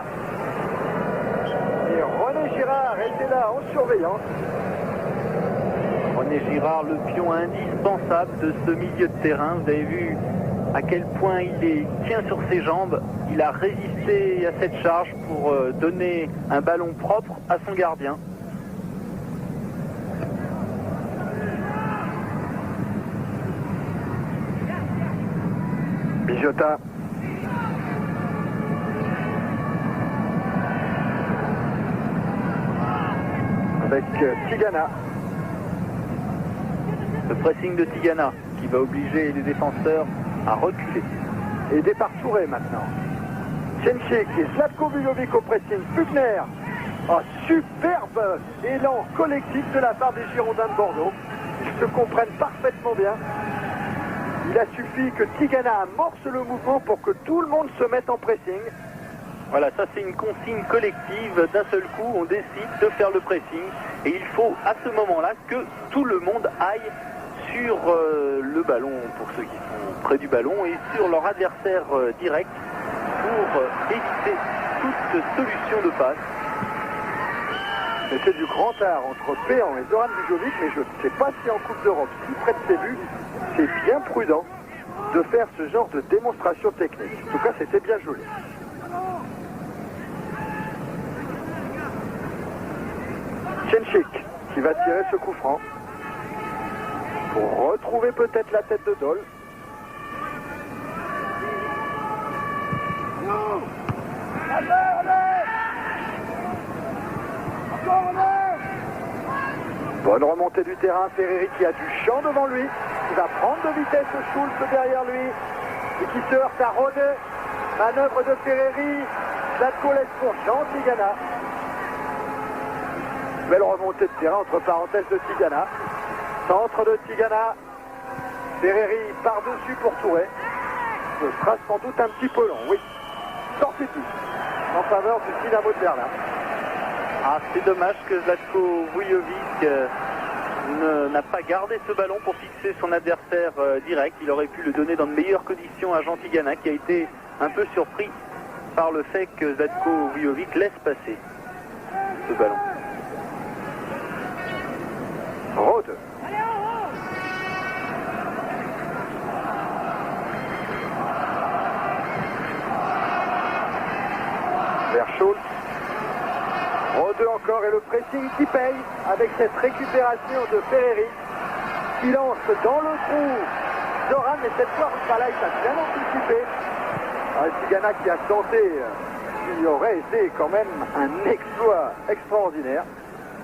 Et René Girard était là en surveillance. René Girard, le pion indispensable de ce milieu de terrain. Vous avez vu à quel point il tient sur ses jambes. Il a résisté à cette charge pour donner un ballon propre à son gardien. Bijota. Avec Tigana. Le pressing de Tigana qui va obliger les défenseurs à reculer. Aidé par Touré maintenant. Tchenchik et Zlatko Vujovic au pressing. Fugner. Oh, superbe élan collectif de la part des Girondins de Bordeaux. Ils se comprennent parfaitement bien. Il a suffi que Tigana amorce le mouvement pour que tout le monde se mette en pressing. Voilà, ça c'est une consigne collective. D'un seul coup, on décide de faire le pressing. Et il faut à ce moment-là que tout le monde aille sur le ballon, pour ceux qui sont près du ballon, et sur leur adversaire direct pour éviter toute solution de passe. C'est du grand art entre Péan et Zoran Vujovic, mais je ne sais pas si en Coupe d'Europe, si près de ses buts, c'est bien prudent de faire ce genre de démonstration technique. En tout cas, c'était bien joli. Tchenchik qui va tirer ce coup franc pour retrouver peut-être la tête de Dole. Bonne remontée du terrain, Ferreri qui a du champ devant lui, qui va prendre de vitesse Schulz derrière lui et qui se heurte à Rode. Manœuvre de Ferreri, Zlatko laisse pour Jean Tigana. Belle remontée de terrain entre parenthèses de Tigana. Centre de Tigana. Ferreri par-dessus pour Touré. Ce sera sans doute un petit peu long, oui. Sortie de touche en faveur du Dynamo de Berlin. Ah, c'est dommage que Zlatko Vujovic n'a pas gardé ce ballon pour fixer son adversaire direct. Il aurait pu le donner dans de meilleures conditions à Jean Tigana, qui a été un peu surpris par le fait que Zlatko Vujovic laisse passer ce ballon. Rode. Vers Schulz. Rode encore et le pressing qui paye avec cette récupération de Ferreri qui lance dans le trou Zoran, et cette fois Rubalait a bien anticipé. Tigana qui a tenté, il aurait été quand même un exploit extraordinaire.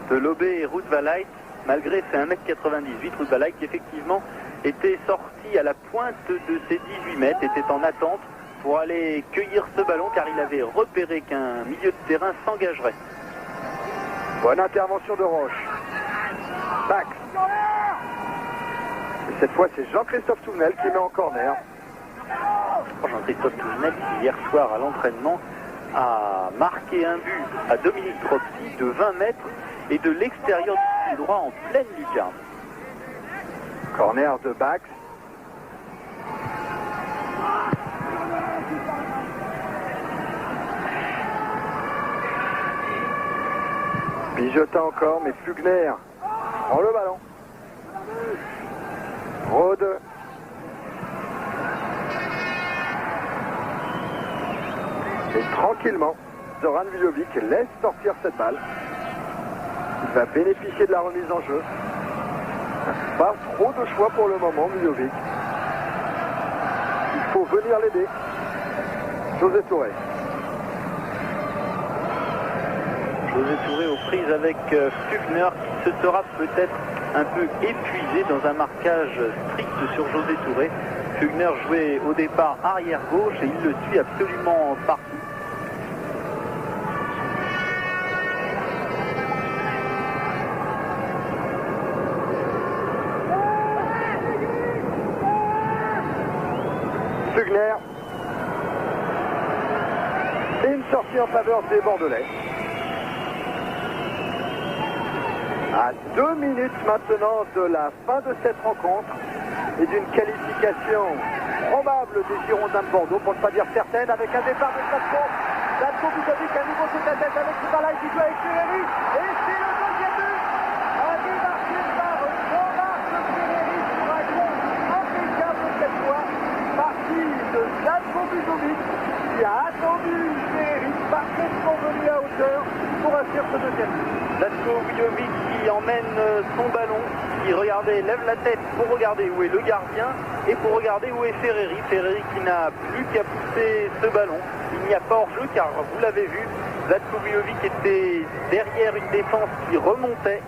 De Lobé et Rubalait, malgré ses 1m98, Rubalait qui effectivement était sorti à la pointe de ses 18 mètres, était en attente pour aller cueillir ce ballon car il avait repéré qu'un milieu de terrain s'engagerait. Bonne intervention de Roche. Bax. Et cette fois, c'est Jean-Christophe Touvenel qui met en corner. Jean-Christophe Touvenel, qui hier soir à l'entraînement a marqué un but à Dominique Dropsy de 20 mètres et de l'extérieur du droit en pleine lucarne. Corner de Bax. Bijota encore, mais Fugner prend le ballon. Rode. Et tranquillement, Zoran Vujovic laisse sortir cette balle. Il va bénéficier de la remise en jeu. Pas trop de choix pour le moment, Vujovic. Il faut venir l'aider. José Touré. José Touré aux prises avec Fugner qui se sera peut-être un peu épuisé dans un marquage strict sur José Touré. Fugner jouait au départ arrière gauche et il le suit absolument partout. Fugner. Et une sortie en faveur des Bordelais. À 2 minutes maintenant de la fin de cette rencontre et d'une qualification probable des Girondins de Bordeaux, pour ne pas dire certaine, avec un départ de Zlatko. Zlatko Bujovic à nouveau tête à tête avec Kubalai qui joue avec Ferreri. Et c'est le deuxième but. Un but marqué par Jean-Marc Ferreri sur un gond impeccable cette fois. Parti de Zlatko Bujovic qui a attendu Ferreri, parfaitement venu à hauteur pour inscrire ce deuxième but. Zlatko Bujovic qui emmène son ballon, qui regardez, lève la tête pour regarder où est le gardien et pour regarder où est Ferreri. Ferreri qui n'a plus qu'à pousser ce ballon. Il n'y a pas hors-jeu car vous l'avez vu, Zlatko Bujovic était derrière une défense qui remontait.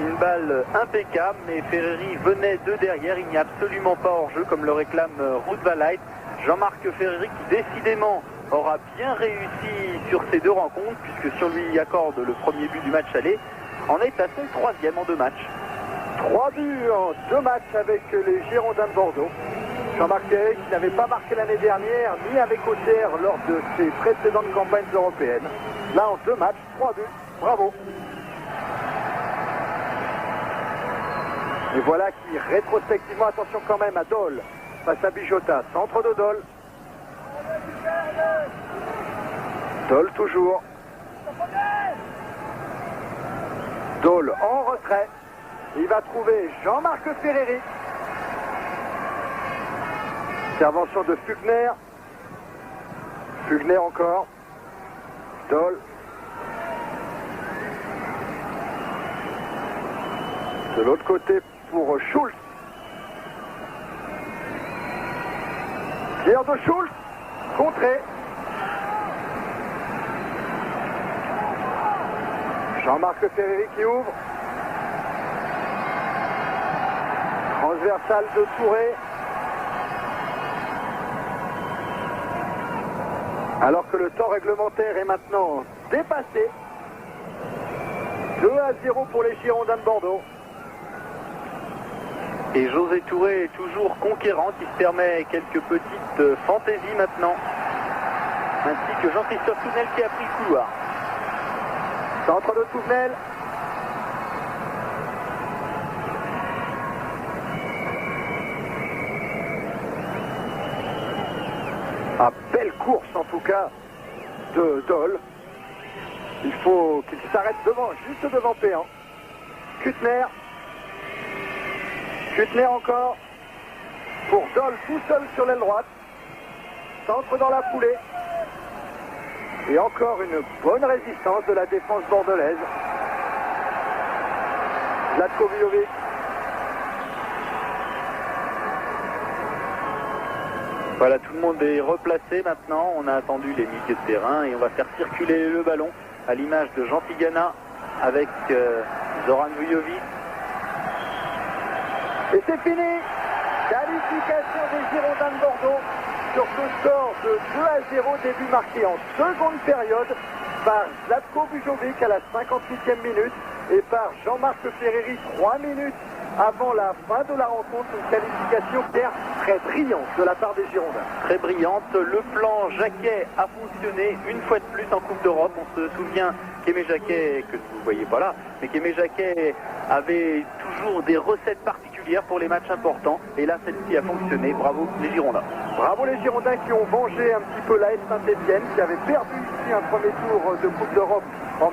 Une balle impeccable, mais Ferreri venait de derrière. Il n'y a absolument pas hors-jeu comme le réclame Ruud van Lith. Jean-Marc Ferreri qui décidément aura bien réussi sur ces deux rencontres, puisque si on lui accorde le premier but du match aller, en est à son 3e en 2 matchs. 3 buts en 2 matchs avec les Girondins de Bordeaux. Jean-Marc Ferreri qui n'avait pas marqué l'année dernière, ni avec Auxerre lors de ses précédentes campagnes européennes. Là en 2 matchs, 3 buts. Bravo. Et voilà qui rétrospectivement, attention quand même à Dole face à Bijota. Centre de Dole. Dole toujours. Dole en retrait. Il va trouver Jean-Marc Ferreri. Intervention de Fugner. Fugner encore. Dole. De l'autre côté pour Schultz. Tir de Schultz. Contré. Jean-Marc Ferreri qui ouvre. Transversale de Touré. Alors que le temps réglementaire est maintenant dépassé. 2-0 pour les Girondins de Bordeaux. Et José Touré est toujours conquérant, qui se permet quelques petites fantaisies maintenant. Ainsi que Jean-Christophe Touvenel qui a pris le couloir. Centre de Touvenel. Ah, belle course en tout cas de Dole. Il faut qu'il s'arrête devant, juste devant Péan. Kuttner. Kuttner encore. Pour Dole tout seul sur l'aile droite. Centre dans la foulée. Et encore une bonne résistance de la défense bordelaise. Zlatko Bujovic. Voilà, tout le monde est replacé maintenant. On a attendu les milieux de terrain et on va faire circuler le ballon à l'image de Jean Tigana avec Zoran Vujovic. Et c'est fini. Qualification des Girondins de Bordeaux sur ce score de 2-0, début marqué en seconde période par Zlatko Bujovic à la 58e minute et par Jean-Marc Ferreri 3 minutes avant la fin de la rencontre. Une qualification très brillante de la part des Girondins. Très brillante. Le plan Jacquet a fonctionné une fois de plus en Coupe d'Europe. On se souvient qu'Aimé Jacquet, que vous ne voyez pas là, mais qu'Aimé Jacquet avait toujours des recettes particulières pour les matchs importants. Et là, celle-ci a fonctionné. Bravo les Girondins. Bravo les Girondins qui ont vengé un petit peu l'AS Saint-Etienne, qui avait perdu ici un premier tour de Coupe d'Europe